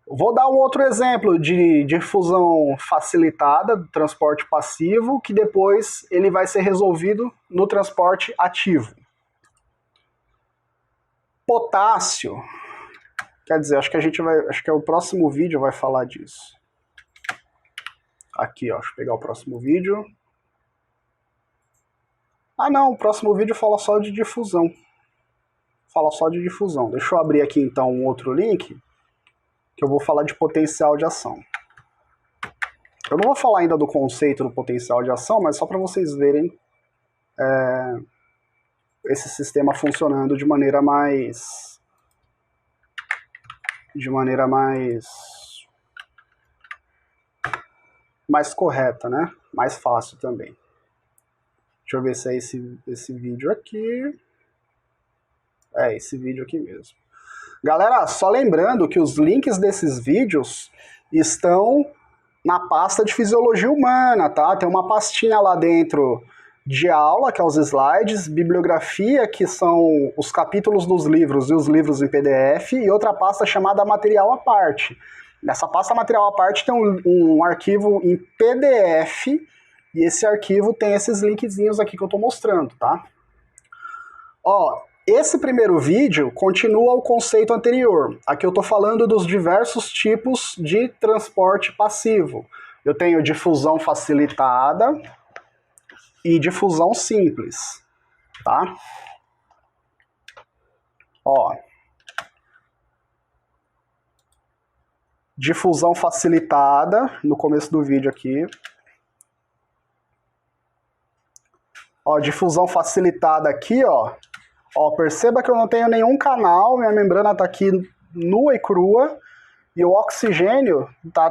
Vou dar um outro exemplo de difusão facilitada do transporte passivo, que depois ele vai ser resolvido no transporte ativo. Potássio. Quer dizer, acho que o próximo vídeo vai falar disso. Aqui, ó, deixa eu pegar o próximo vídeo. Ah, não, o próximo vídeo fala só de difusão. Fala só de difusão. Deixa eu abrir aqui, então, um outro link, que eu vou falar de potencial de ação. Eu não vou falar ainda do conceito do potencial de ação, mas só para vocês verem esse sistema funcionando de maneira mais correta, né? Mais fácil também. Deixa eu ver se é esse vídeo aqui. É esse vídeo aqui mesmo. Galera, só lembrando que os links desses vídeos estão na pasta de Fisiologia Humana, tá? Tem uma pastinha lá dentro de aula, que é os slides, bibliografia, que são os capítulos dos livros e os livros em PDF, e outra pasta chamada Material à Parte. Nessa pasta Material à Parte tem um arquivo em PDF, e esse arquivo tem esses linkzinhos aqui que eu tô mostrando, tá? Ó, esse primeiro vídeo continua o conceito anterior. Aqui eu estou falando dos diversos tipos de transporte passivo. Eu tenho difusão facilitada e difusão simples, tá? Ó, difusão facilitada, no começo do vídeo aqui. Ó, difusão facilitada aqui, ó. Ó, perceba que eu não tenho nenhum canal, minha membrana está aqui nua e crua, e o oxigênio está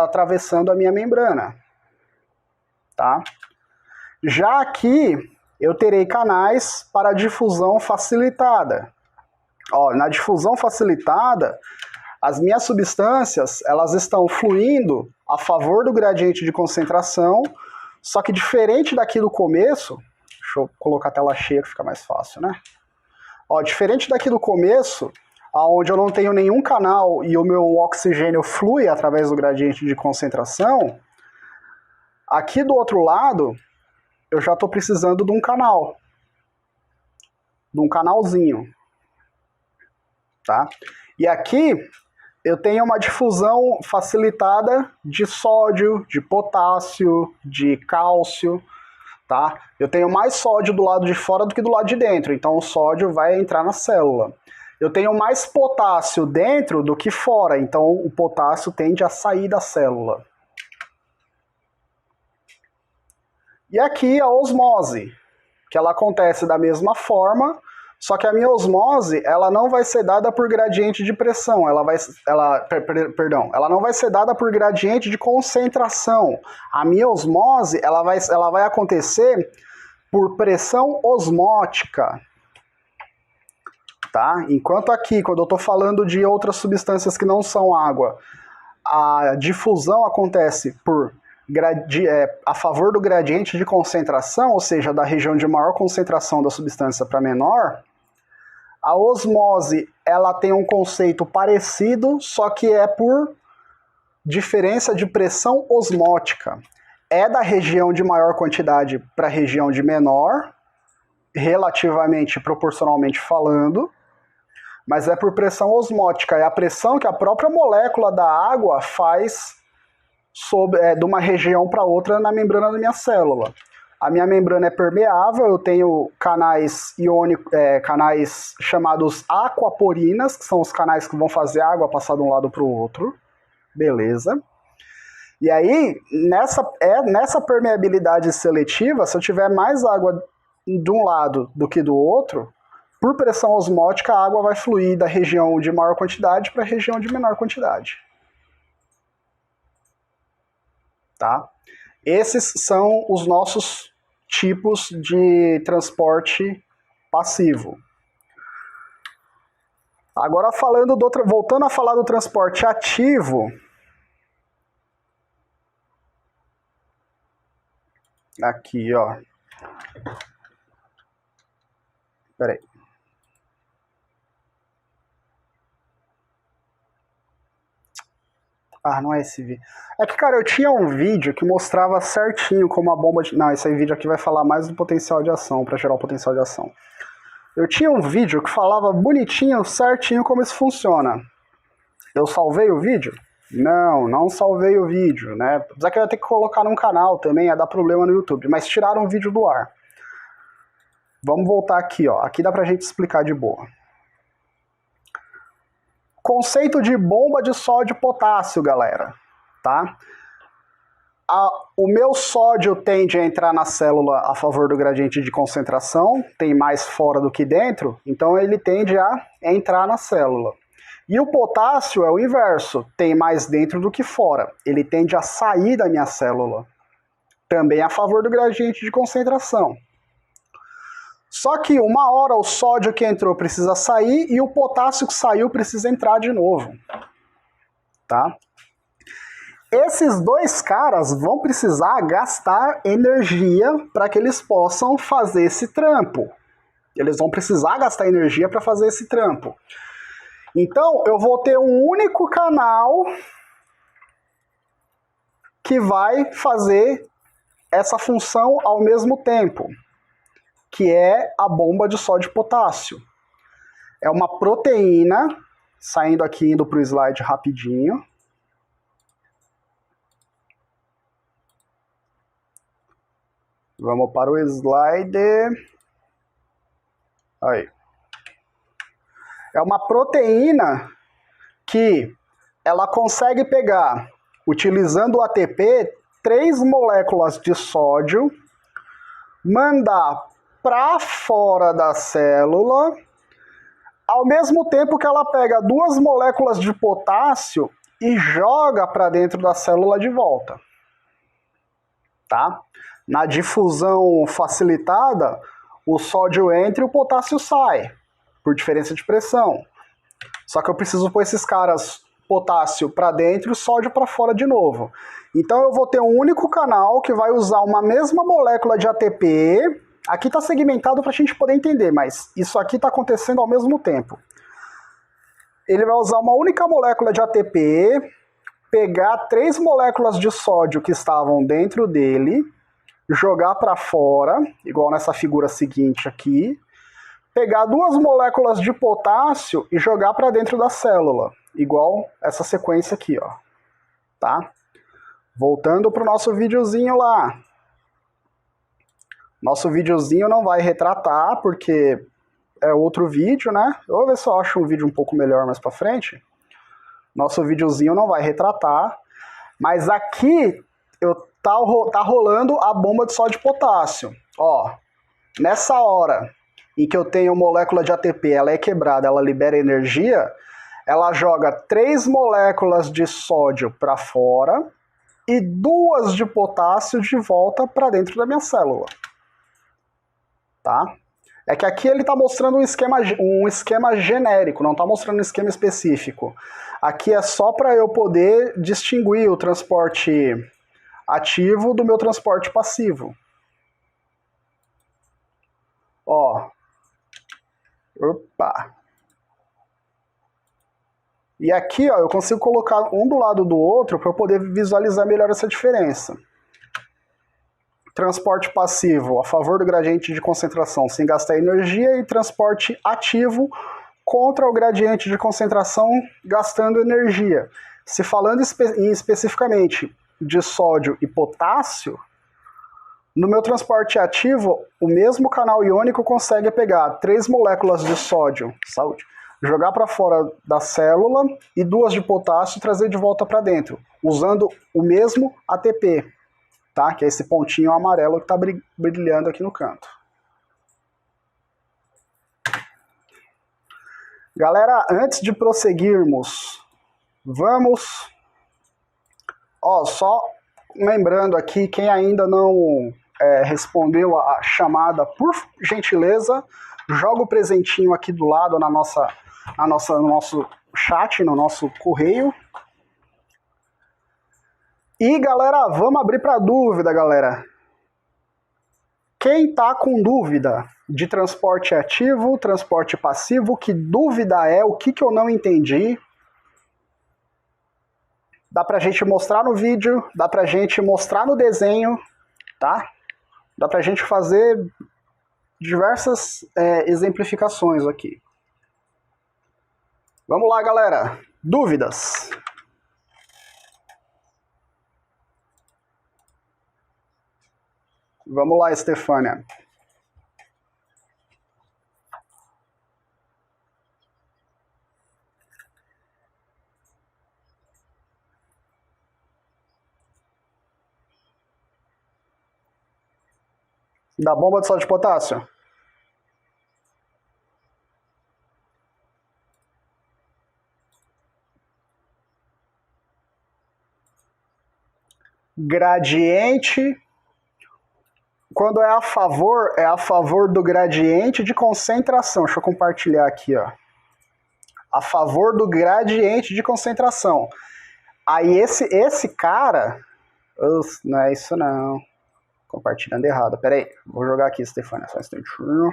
atravessando a minha membrana, tá? Já aqui, eu terei canais para difusão facilitada. Ó, na difusão facilitada, as minhas substâncias, elas estão fluindo a favor do gradiente de concentração, só que diferente daqui do começo. Deixa eu colocar a tela cheia que fica mais fácil, né? Ó, diferente daqui do começo, onde eu não tenho nenhum canal e o meu oxigênio flui através do gradiente de concentração, aqui do outro lado, eu já estou precisando de um canal. De um canalzinho. Tá? E aqui, eu tenho uma difusão facilitada de sódio, de potássio, de cálcio. Tá? Eu tenho mais sódio do lado de fora do que do lado de dentro, então o sódio vai entrar na célula. eu tenho mais potássio dentro do que fora, então o potássio tende a sair da célula. E aqui a osmose, que ela acontece da mesma forma, só que a minha osmose ela não vai ser dada por gradiente de pressão, ela não vai ser dada por gradiente de concentração. A minha osmose ela vai acontecer por pressão osmótica. Tá? Enquanto aqui, quando eu estou falando de outras substâncias que não são água, a difusão acontece a favor do gradiente de concentração, ou seja, da região de maior concentração da substância para menor. A osmose ela tem um conceito parecido, só que é por diferença de pressão osmótica. É da região de maior quantidade para a região de menor, relativamente, proporcionalmente falando, mas é por pressão osmótica. É a pressão que a própria molécula da água faz de uma região para outra na membrana da minha célula. A minha membrana é permeável, eu tenho canais iônicos, canais chamados aquaporinas, que são os canais que vão fazer a água passar de um lado para o outro. Beleza. E aí, nessa permeabilidade seletiva, se eu tiver mais água de um lado do que do outro, por pressão osmótica, a água vai fluir da região de maior quantidade para a região de menor quantidade. Tá? Esses são os nossos tipos de transporte passivo. Agora, voltando a falar do transporte ativo, aqui, ó. Peraí. Ah, não é esse vídeo. É que, cara, eu tinha um vídeo que mostrava certinho como a bomba de... Não, esse vídeo aqui vai falar mais do potencial de ação, para gerar o potencial de ação. Eu tinha um vídeo que falava bonitinho, certinho como isso funciona. Eu salvei o vídeo? Não salvei o vídeo, né? Apesar que eu ia ter que colocar num canal também, ia dar problema no YouTube, mas tiraram o vídeo do ar. Vamos voltar aqui, ó. Aqui dá pra gente explicar de boa. Conceito de bomba de sódio e potássio, galera, tá? O meu sódio tende a entrar na célula a favor do gradiente de concentração, tem mais fora do que dentro, então ele tende a entrar na célula. E o potássio é o inverso, tem mais dentro do que fora, ele tende a sair da minha célula, também a favor do gradiente de concentração. Só que uma hora o sódio que entrou precisa sair e o potássio que saiu precisa entrar de novo. Tá? Esses dois caras vão precisar gastar energia para que eles possam fazer esse trampo. Eles vão precisar gastar energia para fazer esse trampo. Então, eu vou ter um único canal que vai fazer essa função ao mesmo tempo, que é a bomba de sódio e potássio. É uma proteína, saindo aqui, indo para o slide rapidinho. Vamos para o slide. Aí. É uma proteína que ela consegue pegar, utilizando o ATP, 3 moléculas de sódio, mandar para fora da célula, ao mesmo tempo que ela pega 2 moléculas de potássio e joga para dentro da célula de volta. Tá? Na difusão facilitada, o sódio entra e o potássio sai, por diferença de pressão. Só que eu preciso pôr esses caras, potássio para dentro e sódio para fora de novo. Então eu vou ter um único canal que vai usar uma mesma molécula de ATP. Aqui está segmentado para a gente poder entender, mas isso aqui está acontecendo ao mesmo tempo. Ele vai usar uma única molécula de ATP, pegar 3 moléculas de sódio que estavam dentro dele, jogar para fora, igual nessa figura seguinte aqui, pegar 2 moléculas de potássio e jogar para dentro da célula, igual essa sequência aqui, ó. Tá? Voltando para o nosso videozinho lá. Nosso videozinho não vai retratar, porque é outro vídeo, né? Eu vou ver se eu acho um vídeo um pouco melhor mais pra frente. Nosso videozinho não vai retratar. Mas aqui tá rolando a bomba de sódio e potássio. Ó, nessa hora em que eu tenho molécula de ATP, ela é quebrada, ela libera energia, ela joga 3 moléculas de sódio para fora e 2 de potássio de volta para dentro da minha célula. Tá? É que aqui ele está mostrando um esquema genérico, não está mostrando um esquema específico. Aqui é só para eu poder distinguir o transporte ativo do meu transporte passivo. Ó. Opa. E aqui, ó, eu consigo colocar um do lado do outro para eu poder visualizar melhor essa diferença. Transporte passivo a favor do gradiente de concentração sem gastar energia e transporte ativo contra o gradiente de concentração gastando energia. Se falando especificamente de sódio e potássio, no meu transporte ativo, o mesmo canal iônico consegue pegar 3 moléculas de sódio, saúde, jogar para fora da célula e 2 de potássio e trazer de volta para dentro, usando o mesmo ATP. Tá? Que é esse pontinho amarelo que está brilhando aqui no canto. Galera, antes de prosseguirmos, vamos... Ó, só lembrando aqui, quem ainda não respondeu a chamada, por gentileza, joga o presentinho aqui do lado no nosso chat, no nosso correio. E, galera, vamos abrir para dúvida, galera. Quem tá com dúvida de transporte ativo, transporte passivo, que dúvida é, o que eu não entendi? Dá pra gente mostrar no vídeo, dá pra gente mostrar no desenho, tá? Dá pra gente fazer diversas exemplificações aqui. Vamos lá, galera. Dúvidas? Vamos lá, Estefânia. Da bomba de sódio de potássio? Gradiente... Quando é a favor do gradiente de concentração. Deixa eu compartilhar aqui, ó. A favor do gradiente de concentração. Aí esse cara... não é isso não. Compartilhando errado. Pera aí. Vou jogar aqui, Stefania. Só um instantinho.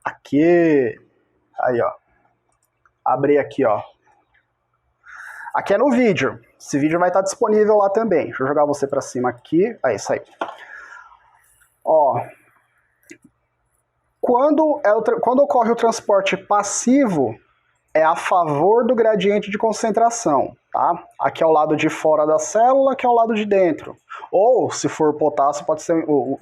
Aqui. Aí, ó. Abri aqui, ó. Aqui é no vídeo. Esse vídeo vai estar disponível lá também. Deixa eu jogar você pra cima aqui. Aí, isso aí. Ó, quando ocorre o transporte passivo, é a favor do gradiente de concentração, tá? Aqui é o lado de fora da célula, aqui é o lado de dentro. Ou, se for potássio, pode ser o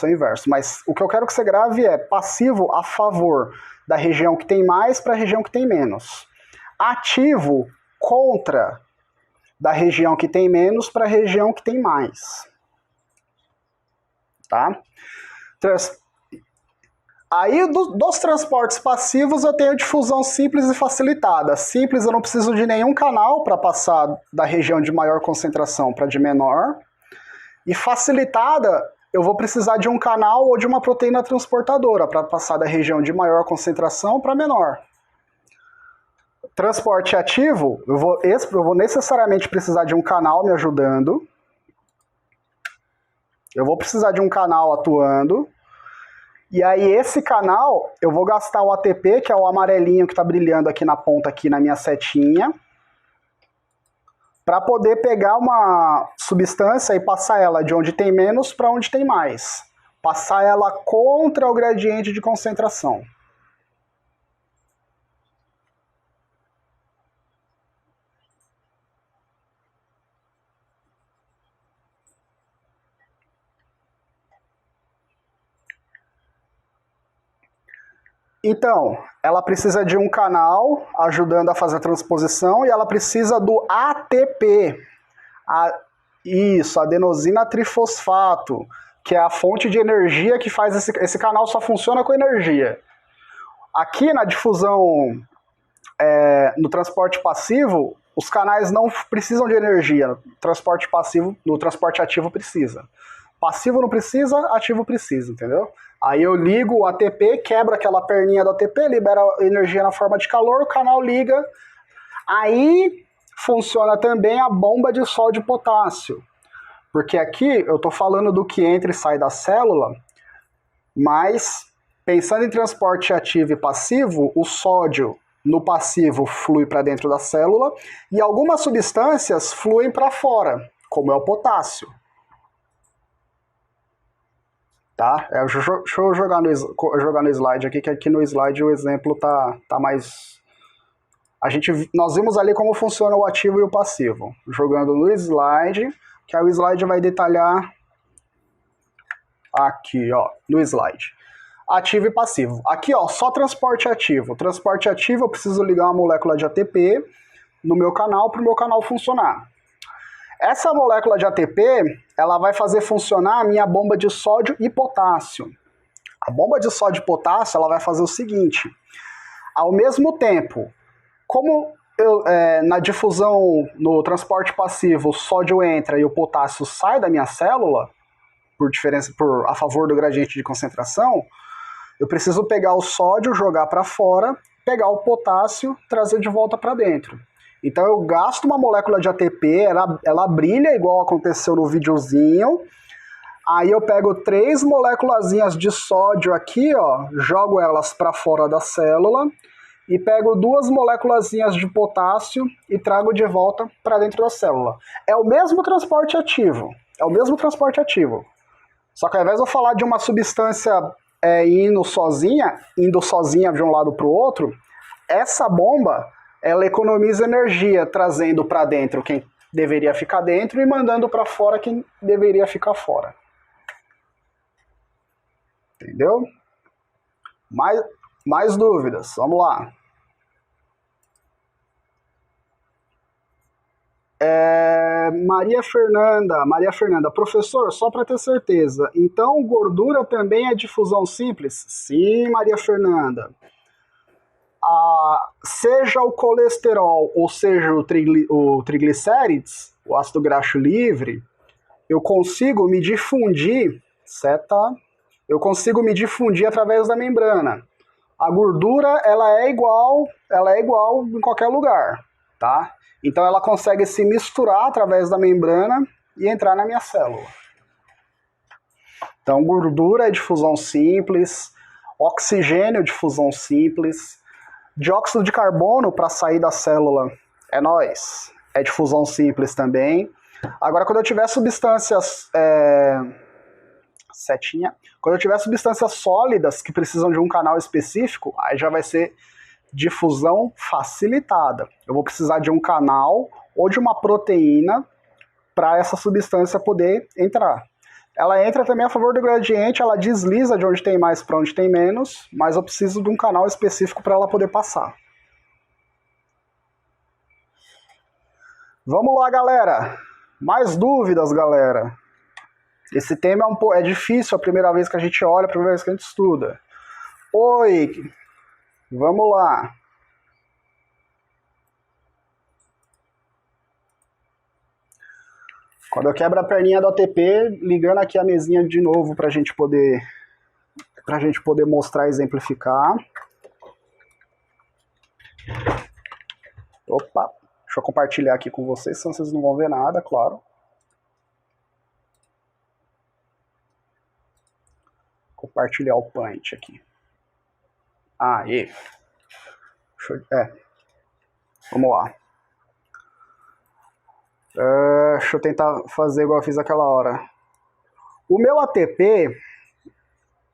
inverso. Mas o que eu quero que você grave é passivo a favor da região que tem mais para a região que tem menos. Ativo contra da região que tem menos para a região que tem mais. Tá? Aí, dos transportes passivos, eu tenho difusão simples e facilitada. Simples, eu não preciso de nenhum canal para passar da região de maior concentração para de menor. E facilitada, eu vou precisar de um canal ou de uma proteína transportadora para passar da região de maior concentração para menor. Transporte ativo, eu vou necessariamente precisar de um canal me ajudando. Eu vou precisar de um canal atuando. E aí esse canal, eu vou gastar o ATP, que é o amarelinho que está brilhando aqui na ponta, aqui na minha setinha, para poder pegar uma substância e passar ela de onde tem menos para onde tem mais. Passar ela contra o gradiente de concentração. Então, ela precisa de um canal ajudando a fazer a transposição e ela precisa do ATP. Isso, adenosina trifosfato, que é a fonte de energia que faz esse canal só funciona com energia. Aqui na difusão, no transporte passivo, os canais não precisam de energia. No transporte passivo, no transporte ativo precisa. Passivo não precisa, ativo precisa, entendeu? Aí eu ligo o ATP, quebro aquela perninha do ATP, libera energia na forma de calor, o canal liga. Aí funciona também a bomba de sódio e potássio. Porque aqui eu estou falando do que entra e sai da célula, mas pensando em transporte ativo e passivo, o sódio no passivo flui para dentro da célula e algumas substâncias fluem para fora, como é o potássio. Tá? Deixa eu jogar no slide aqui, que aqui no slide o exemplo tá mais... Nós vimos ali como funciona o ativo e o passivo. Jogando no slide, que aí o slide vai detalhar aqui, ó, no slide. Ativo e passivo. Aqui, ó, só transporte ativo. Transporte ativo, eu preciso ligar uma molécula de ATP no meu canal para o meu canal funcionar. Essa molécula de ATP, ela vai fazer funcionar a minha bomba de sódio e potássio. A bomba de sódio e potássio, ela vai fazer o seguinte. Ao mesmo tempo, como na difusão, no transporte passivo, o sódio entra e o potássio sai da minha célula, a favor do gradiente de concentração, eu preciso pegar o sódio, jogar para fora, pegar o potássio, trazer de volta para dentro. Então eu gasto uma molécula de ATP, ela brilha igual aconteceu no videozinho. Aí eu pego 3 moléculazinhas de sódio aqui, ó, jogo elas para fora da célula e pego 2 moléculazinhas de potássio e trago de volta para dentro da célula. É o mesmo transporte ativo. Só que ao invés de eu falar de uma substância indo sozinha de um lado para o outro, essa bomba ela economiza energia trazendo para dentro quem deveria ficar dentro e mandando para fora quem deveria ficar fora. Entendeu? Mais dúvidas? Vamos lá. Maria Fernanda, professor, só para ter certeza, então gordura também é difusão simples? Sim, Maria Fernanda. Seja o colesterol ou seja o triglicérides, o ácido graxo livre, eu consigo me difundir, eu consigo me difundir através da membrana. A gordura, ela é igual em qualquer lugar, tá? Então ela consegue se misturar através da membrana e entrar na minha célula. Então gordura é difusão simples, oxigênio é difusão simples, dióxido de carbono para sair da célula é difusão simples também. Agora quando eu tiver substâncias quando eu tiver substâncias sólidas que precisam de um canal específico, aí já vai ser difusão facilitada. Eu vou precisar de um canal ou de uma proteína para essa substância poder entrar. Ela entra também a favor do gradiente, ela desliza de onde tem mais para onde tem menos, mas eu preciso de um canal específico para ela poder passar. Vamos lá, galera. Mais dúvidas, galera? Esse tema é difícil a primeira vez que a gente olha, a primeira vez que a gente estuda. Oi, vamos lá. Quando eu quebro a perninha do ATP, ligando aqui a mesinha de novo para a gente poder mostrar e exemplificar. Opa, deixa eu compartilhar aqui com vocês, senão vocês não vão ver nada, claro. Compartilhar o Paint aqui. Aí. Vamos lá. Deixa eu tentar fazer igual eu fiz aquela hora. O meu ATP,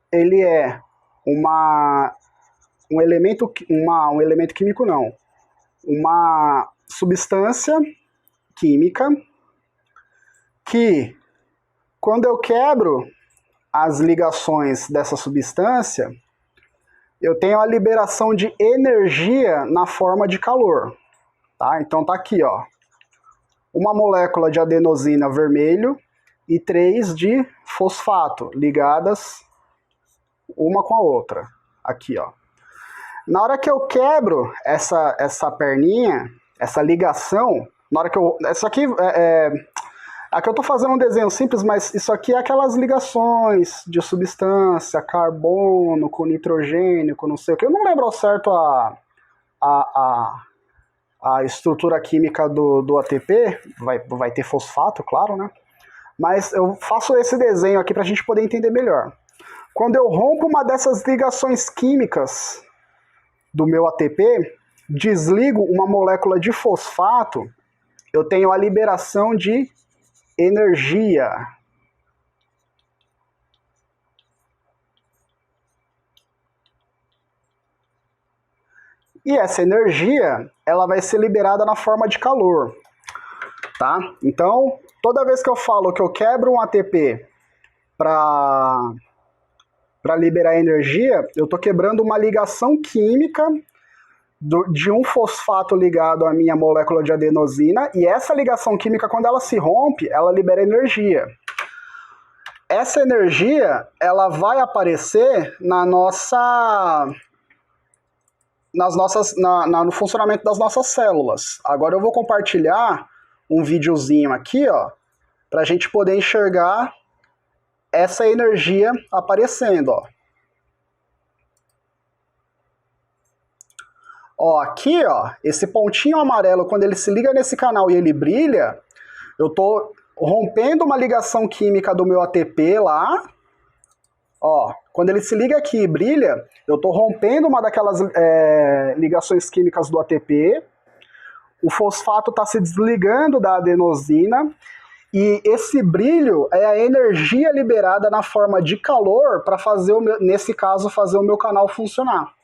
ele é um elemento químico, não. Uma substância química que, quando eu quebro as ligações dessa substância, eu tenho a liberação de energia na forma de calor. Tá? Então tá aqui, ó, uma molécula de adenosina vermelho e 3 de fosfato, ligadas uma com a outra. Aqui, ó. Na hora que eu quebro essa perninha, essa ligação, na hora que eu... Isso aqui aqui eu tô fazendo um desenho simples, mas isso aqui é aquelas ligações de substância, carbono com nitrogênio, com não sei o que. Eu não lembro ao certo a estrutura química do ATP, vai ter fosfato, claro, né? Mas eu faço esse desenho aqui para a gente poder entender melhor. Quando eu rompo uma dessas ligações químicas do meu ATP, desligo uma molécula de fosfato, eu tenho a liberação de energia. E essa energia, ela vai ser liberada na forma de calor, tá? Então, toda vez que eu falo que eu quebro um ATP para liberar energia, eu estou quebrando uma ligação química de um fosfato ligado à minha molécula de adenosina, e essa ligação química, quando ela se rompe, ela libera energia. Essa energia, ela vai aparecer no funcionamento das nossas células. Agora eu vou compartilhar um videozinho aqui, ó, para a gente poder enxergar essa energia aparecendo, ó. Ó, aqui, ó, esse pontinho amarelo, quando ele se liga nesse canal e ele brilha, eu tô rompendo uma ligação química do meu ATP lá. Ó, quando ele se liga aqui e brilha, eu tô rompendo uma daquelas ligações químicas do ATP. O fosfato está se desligando da adenosina. E esse brilho é a energia liberada na forma de calor para fazer, nesse caso, fazer o meu canal funcionar.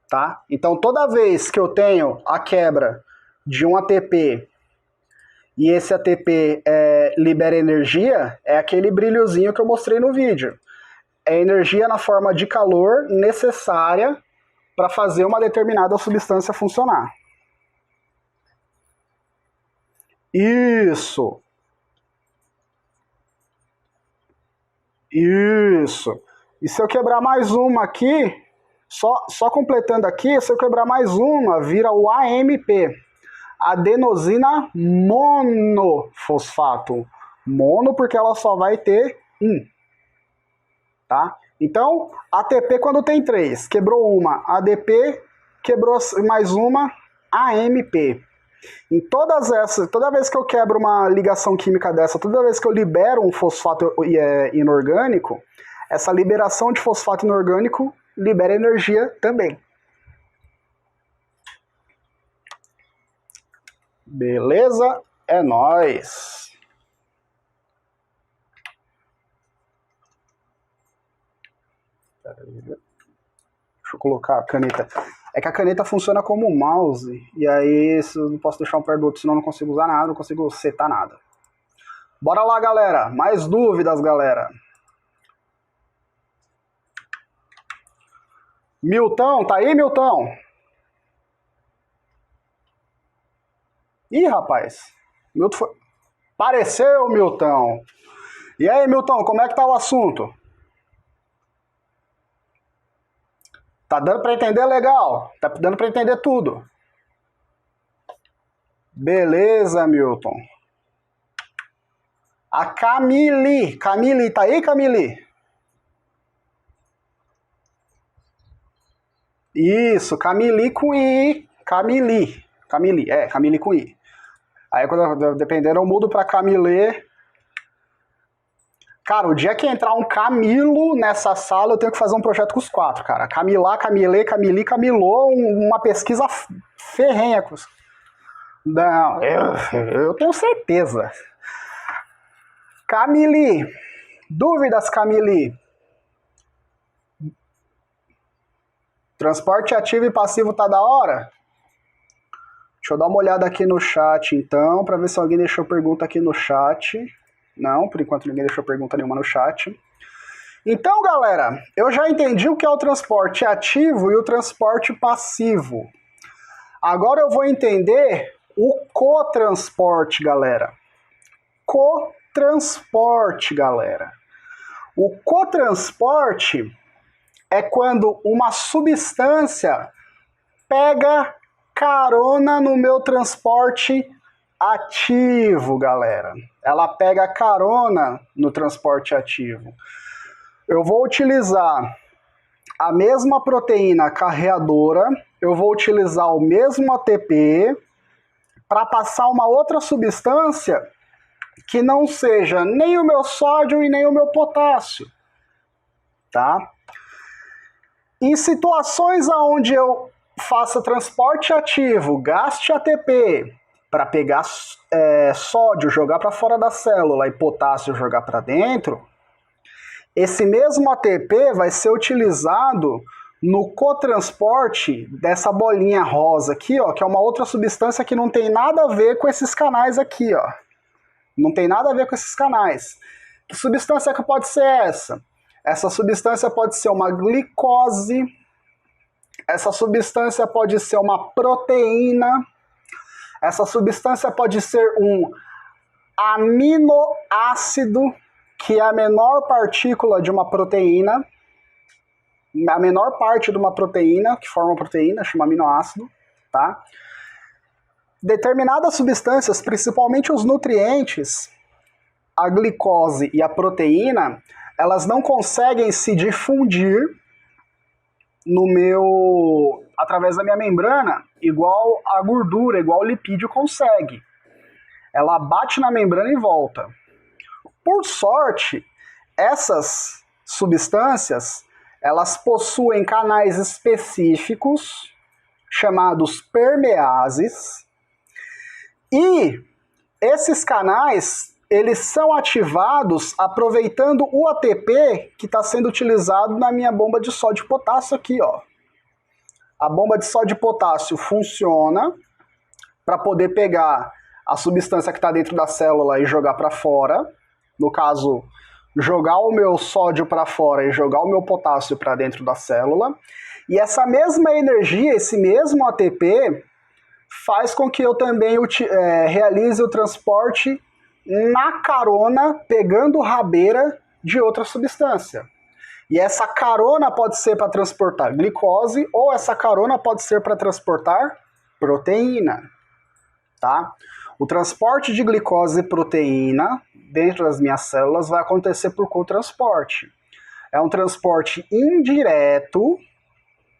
Tá? Então, toda vez que eu tenho a quebra de um ATP e esse ATP libera energia, é aquele brilhozinho que eu mostrei no vídeo. É energia na forma de calor necessária para fazer uma determinada substância funcionar. Isso. Isso. E se eu quebrar mais uma aqui, só completando aqui, se eu quebrar mais uma, vira o AMP. Adenosina monofosfato. Mono porque ela só vai ter um. Tá? Então, ATP quando tem 3, quebrou uma, ADP, quebrou mais uma, AMP. Em toda vez que eu quebro uma ligação química dessa, toda vez que eu libero um fosfato inorgânico, essa liberação de fosfato inorgânico libera energia também. Beleza? É nóis! Deixa eu colocar a caneta. É que a caneta funciona como um mouse, e aí eu não posso deixar um perto do outro, senão eu não consigo usar nada, não consigo setar nada. Bora lá, galera! Mais dúvidas, galera! Milton, tá aí, Milton? Ih, rapaz! Milton foi... Apareceu, Milton! E aí, Milton, como é que tá o assunto? Tá dando para entender legal? Tá dando para entender tudo? Beleza, Milton. A Camille. Camille, tá aí, Camille? Isso, Camille com I. Camille. Camille com I. Aí, dependendo, eu mudo pra Camille. Cara, o dia que entrar um Camilo nessa sala, eu tenho que fazer um projeto com os 4, cara. Camilá, Camilê, Camili, Camilô, uma pesquisa ferrenha. Não, eu tenho certeza. Camili. Dúvidas, Camili? Transporte ativo e passivo tá da hora? Deixa eu dar uma olhada aqui no chat, então, para ver se alguém deixou pergunta aqui no chat. Não, por enquanto ninguém deixou pergunta nenhuma no chat. Então, galera, eu já entendi o que é o transporte ativo e o transporte passivo. Agora eu vou entender o cotransporte, galera. Cotransporte, galera. O cotransporte é quando uma substância pega carona no meu transporte ativo, galera. Ela pega carona no transporte ativo. Eu vou utilizar a mesma proteína carreadora, eu vou utilizar o mesmo ATP para passar uma outra substância que não seja nem o meu sódio e nem o meu potássio, tá? Em situações onde eu faça transporte ativo, gaste ATP para pegar sódio, jogar para fora da célula e potássio jogar para dentro, esse mesmo ATP vai ser utilizado no cotransporte dessa bolinha rosa aqui, ó, que é uma outra substância que não tem nada a ver com esses canais aqui, ó. Não tem nada a ver com esses canais. Que substância que pode ser essa? Essa substância pode ser uma glicose, essa substância pode ser uma proteína, essa substância pode ser um aminoácido, que é a menor partícula de uma proteína, a menor parte de uma proteína, que forma uma proteína, chama aminoácido, tá? Determinadas substâncias, principalmente os nutrientes, a glicose e a proteína, elas não conseguem se difundir através da minha membrana, igual a gordura, igual o lipídio consegue. Ela bate na membrana e volta. Por sorte, essas substâncias, elas possuem canais específicos, chamados permeases, e esses canais, eles são ativados aproveitando o ATP que está sendo utilizado na minha bomba de sódio e potássio aqui, ó. A bomba de sódio e potássio funciona para poder pegar a substância que está dentro da célula e jogar para fora. No caso, jogar o meu sódio para fora e jogar o meu potássio para dentro da célula. E essa mesma energia, esse mesmo ATP, faz com que eu também realize o transporte na carona, pegando rabeira de outra substância. E essa carona pode ser para transportar glicose ou essa carona pode ser para transportar proteína, tá? O transporte de glicose e proteína dentro das minhas células vai acontecer por cotransporte. É um transporte indireto.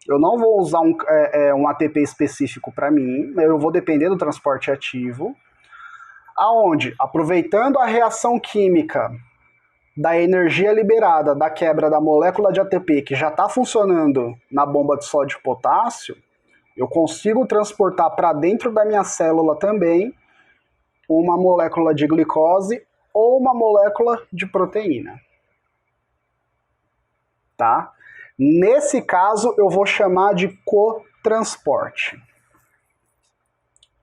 Eu não vou usar um ATP específico para mim, eu vou depender do transporte ativo, aonde, aproveitando a reação química da energia liberada da quebra da molécula de ATP, que já está funcionando na bomba de sódio e potássio, eu consigo transportar para dentro da minha célula também uma molécula de glicose ou uma molécula de proteína. Tá? Nesse caso, eu vou chamar de cotransporte.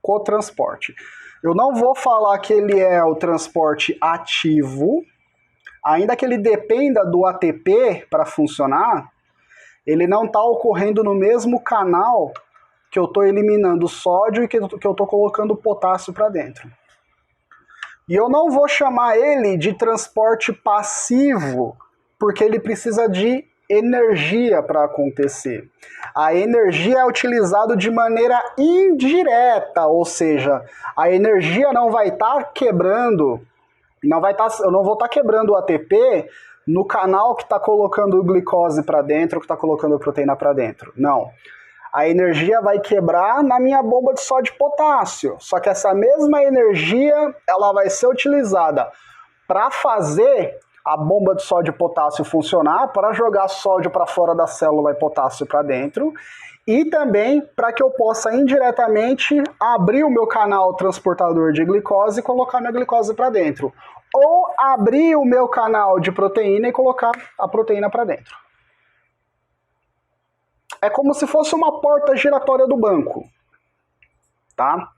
Cotransporte. Eu não vou falar que ele é o transporte ativo, ainda que ele dependa do ATP para funcionar, ele não está ocorrendo no mesmo canal que eu estou eliminando o sódio e que eu estou colocando o potássio para dentro. E eu não vou chamar ele de transporte passivo, porque ele precisa de energia para acontecer. A energia é utilizada de maneira indireta, ou seja, a energia não vai estar quebrando, eu não vou estar quebrando o ATP no canal que está colocando glicose para dentro, que está colocando proteína para dentro. Não. A energia vai quebrar na minha bomba de sódio e potássio. Só que essa mesma energia ela vai ser utilizada para fazer a bomba de sódio e potássio funcionar, para jogar sódio para fora da célula e potássio para dentro, e também para que eu possa indiretamente abrir o meu canal transportador de glicose e colocar minha glicose para dentro. Ou abrir o meu canal de proteína e colocar a proteína para dentro. É como se fosse uma porta giratória do banco. Tá?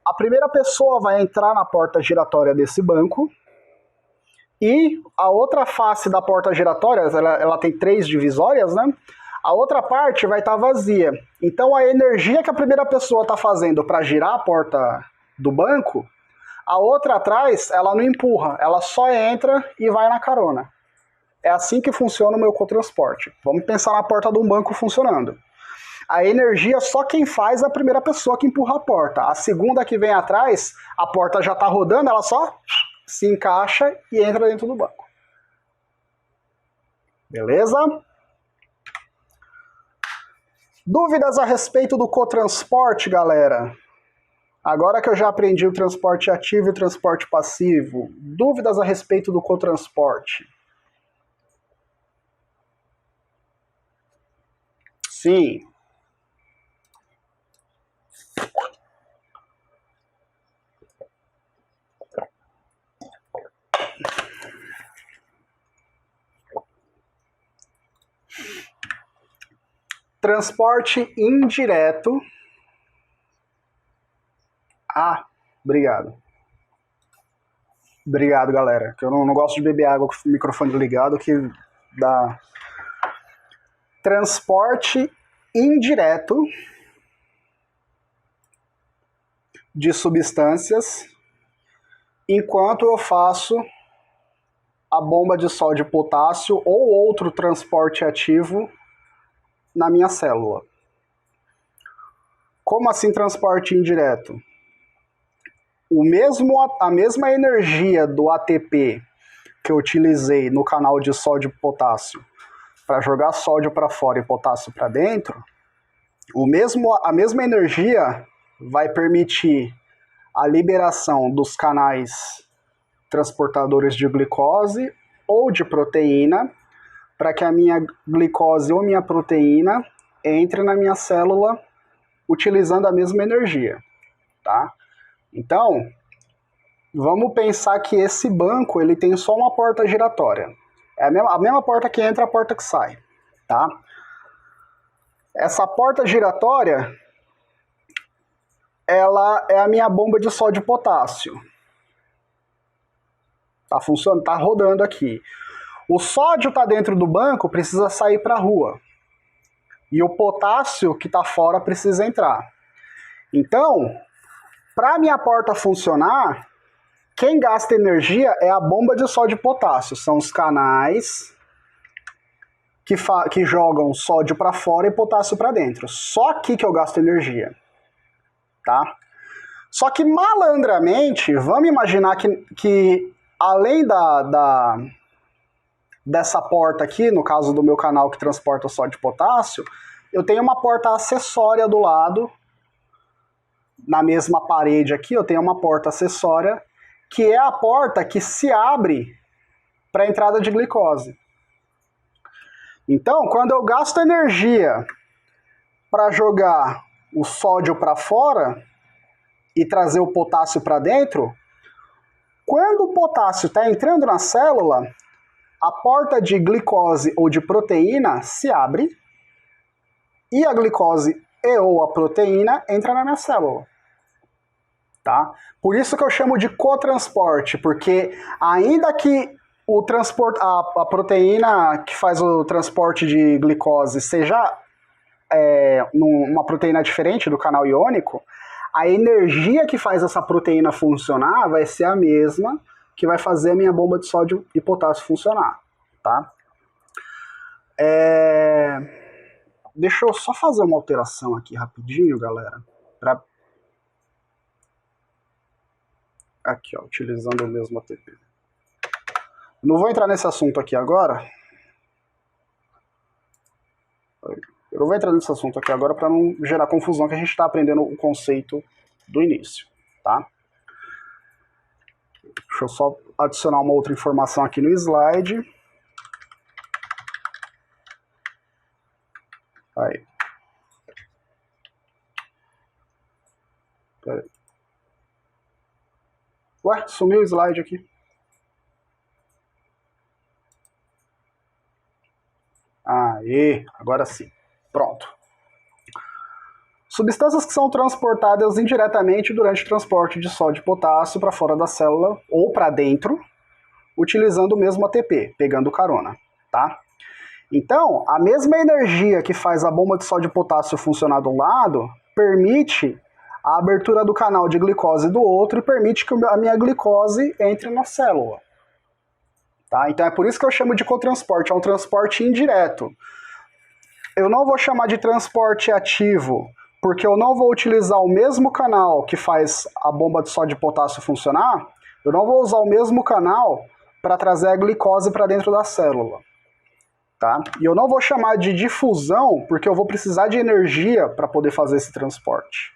A primeira pessoa vai entrar na porta giratória desse banco E a outra face da porta giratória, ela tem 3 divisórias, né? A outra parte vai estar vazia. Então a energia que a primeira pessoa está fazendo para girar a porta do banco, a outra atrás, ela não empurra, ela só entra e vai na carona. É assim que funciona o meu cotransporte. Vamos pensar na porta de um banco funcionando. A energia só quem faz é a primeira pessoa que empurra a porta. A segunda que vem atrás, a porta já está rodando, ela só se encaixa e entra dentro do banco. Beleza? Dúvidas a respeito do cotransporte, galera? Agora que eu já aprendi o transporte ativo e o transporte passivo, dúvidas a respeito do cotransporte? Sim. Transporte indireto. Ah, obrigado. Obrigado, galera. Que eu não gosto de beber água com o microfone ligado, que dá. Transporte indireto de substâncias enquanto eu faço a bomba de sódio e potássio ou outro transporte ativo na minha célula. Como assim transporte indireto? A mesma energia do ATP que eu utilizei no canal de sódio e potássio para jogar sódio para fora e potássio para dentro, a mesma energia vai permitir a liberação dos canais transportadores de glicose ou de proteína para que a minha glicose ou minha proteína entre na minha célula utilizando a mesma energia, tá? Então, vamos pensar que esse banco ele tem só uma porta giratória. É a mesma porta que entra, a porta que sai, tá? Essa porta giratória, ela é a minha bomba de sódio e potássio. Tá funcionando, tá rodando aqui. O sódio está dentro do banco, precisa sair para a rua. E o potássio que está fora precisa entrar. Então, para a minha porta funcionar, quem gasta energia é a bomba de sódio e potássio. São os canais que jogam sódio para fora e potássio para dentro. Só aqui que eu gasto energia. Tá? Só que malandramente, vamos imaginar que além dessa porta aqui, no caso do meu canal que transporta sódio e potássio, eu tenho uma porta acessória do lado, na mesma parede aqui, eu tenho uma porta acessória, que é a porta que se abre para a entrada de glicose. Então, quando eu gasto energia para jogar o sódio para fora e trazer o potássio para dentro, quando o potássio está entrando na célula, a porta de glicose ou de proteína se abre e a glicose e ou a proteína entra na minha célula. Tá? Por isso que eu chamo de cotransporte, porque ainda que a proteína que faz o transporte de glicose seja uma proteína diferente do canal iônico, a energia que faz essa proteína funcionar vai ser a mesma que vai fazer a minha bomba de sódio e potássio funcionar, tá? Deixa eu só fazer uma alteração aqui rapidinho, galera. Aqui, ó, utilizando o mesmo ATP. Não vou entrar nesse assunto aqui agora. Eu não vou entrar nesse assunto aqui agora para não gerar confusão, que a gente está aprendendo o conceito do início, tá? Deixa eu só adicionar uma outra informação aqui no slide. Aí. Pera aí. Ué, sumiu o slide aqui. Aê, agora sim. Pronto. Substâncias que são transportadas indiretamente durante o transporte de sódio e potássio para fora da célula ou para dentro, utilizando o mesmo ATP, pegando carona, tá? Então, a mesma energia que faz a bomba de sódio e potássio funcionar de um lado, permite a abertura do canal de glicose do outro e permite que a minha glicose entre na célula. Tá? Então é por isso que eu chamo de cotransporte, é um transporte indireto. Eu não vou chamar de transporte ativo, porque eu não vou utilizar o mesmo canal que faz a bomba de sódio e potássio funcionar, eu não vou usar o mesmo canal para trazer a glicose para dentro da célula. Tá? E eu não vou chamar de difusão, porque eu vou precisar de energia para poder fazer esse transporte.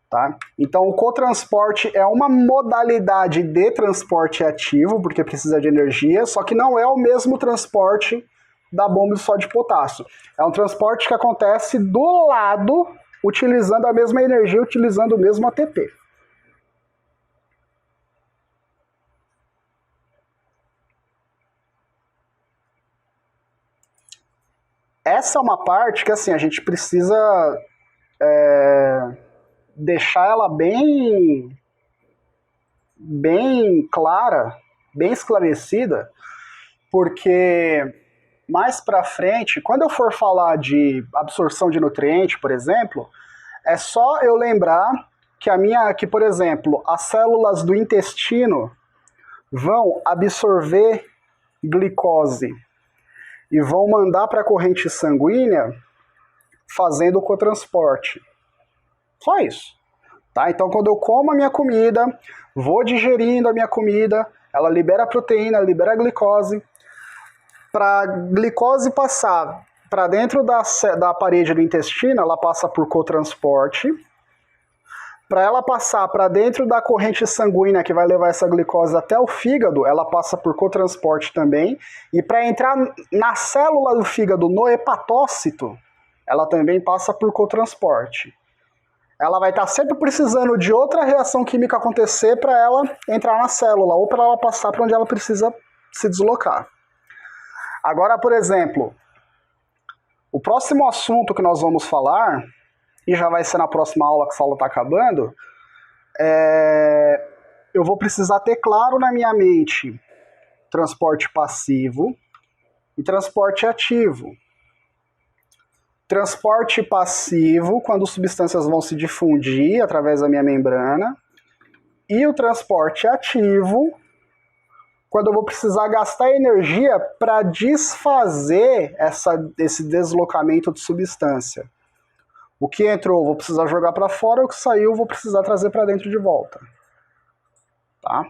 Tá? Então o cotransporte é uma modalidade de transporte ativo, porque precisa de energia, só que não é o mesmo transporte da bomba de sódio e potássio. É um transporte que acontece do lado, utilizando a mesma energia, utilizando o mesmo ATP. Essa é uma parte que assim, a gente precisa deixar ela bem clara, bem esclarecida, porque mais para frente, quando eu for falar de absorção de nutriente, por exemplo, é só eu lembrar que, por exemplo, as células do intestino vão absorver glicose e vão mandar para a corrente sanguínea fazendo o cotransporte. Só isso. Tá? Então, quando eu como a minha comida, vou digerindo a minha comida, ela libera a proteína, libera a glicose. Para a glicose passar para dentro da parede do intestino, ela passa por cotransporte. Para ela passar para dentro da corrente sanguínea que vai levar essa glicose até o fígado, ela passa por cotransporte também. E para entrar na célula do fígado, no hepatócito, ela também passa por cotransporte. Ela vai estar sempre precisando de outra reação química acontecer para ela entrar na célula, ou para ela passar para onde ela precisa se deslocar. Agora, por exemplo, o próximo assunto que nós vamos falar, e já vai ser na próxima aula que essa aula está acabando, eu vou precisar ter claro na minha mente transporte passivo e transporte ativo. Transporte passivo, quando substâncias vão se difundir através da minha membrana, e o transporte ativo, quando eu vou precisar gastar energia para desfazer esse deslocamento de substância. O que entrou, vou precisar jogar para fora, o que saiu, vou precisar trazer para dentro de volta. Tá?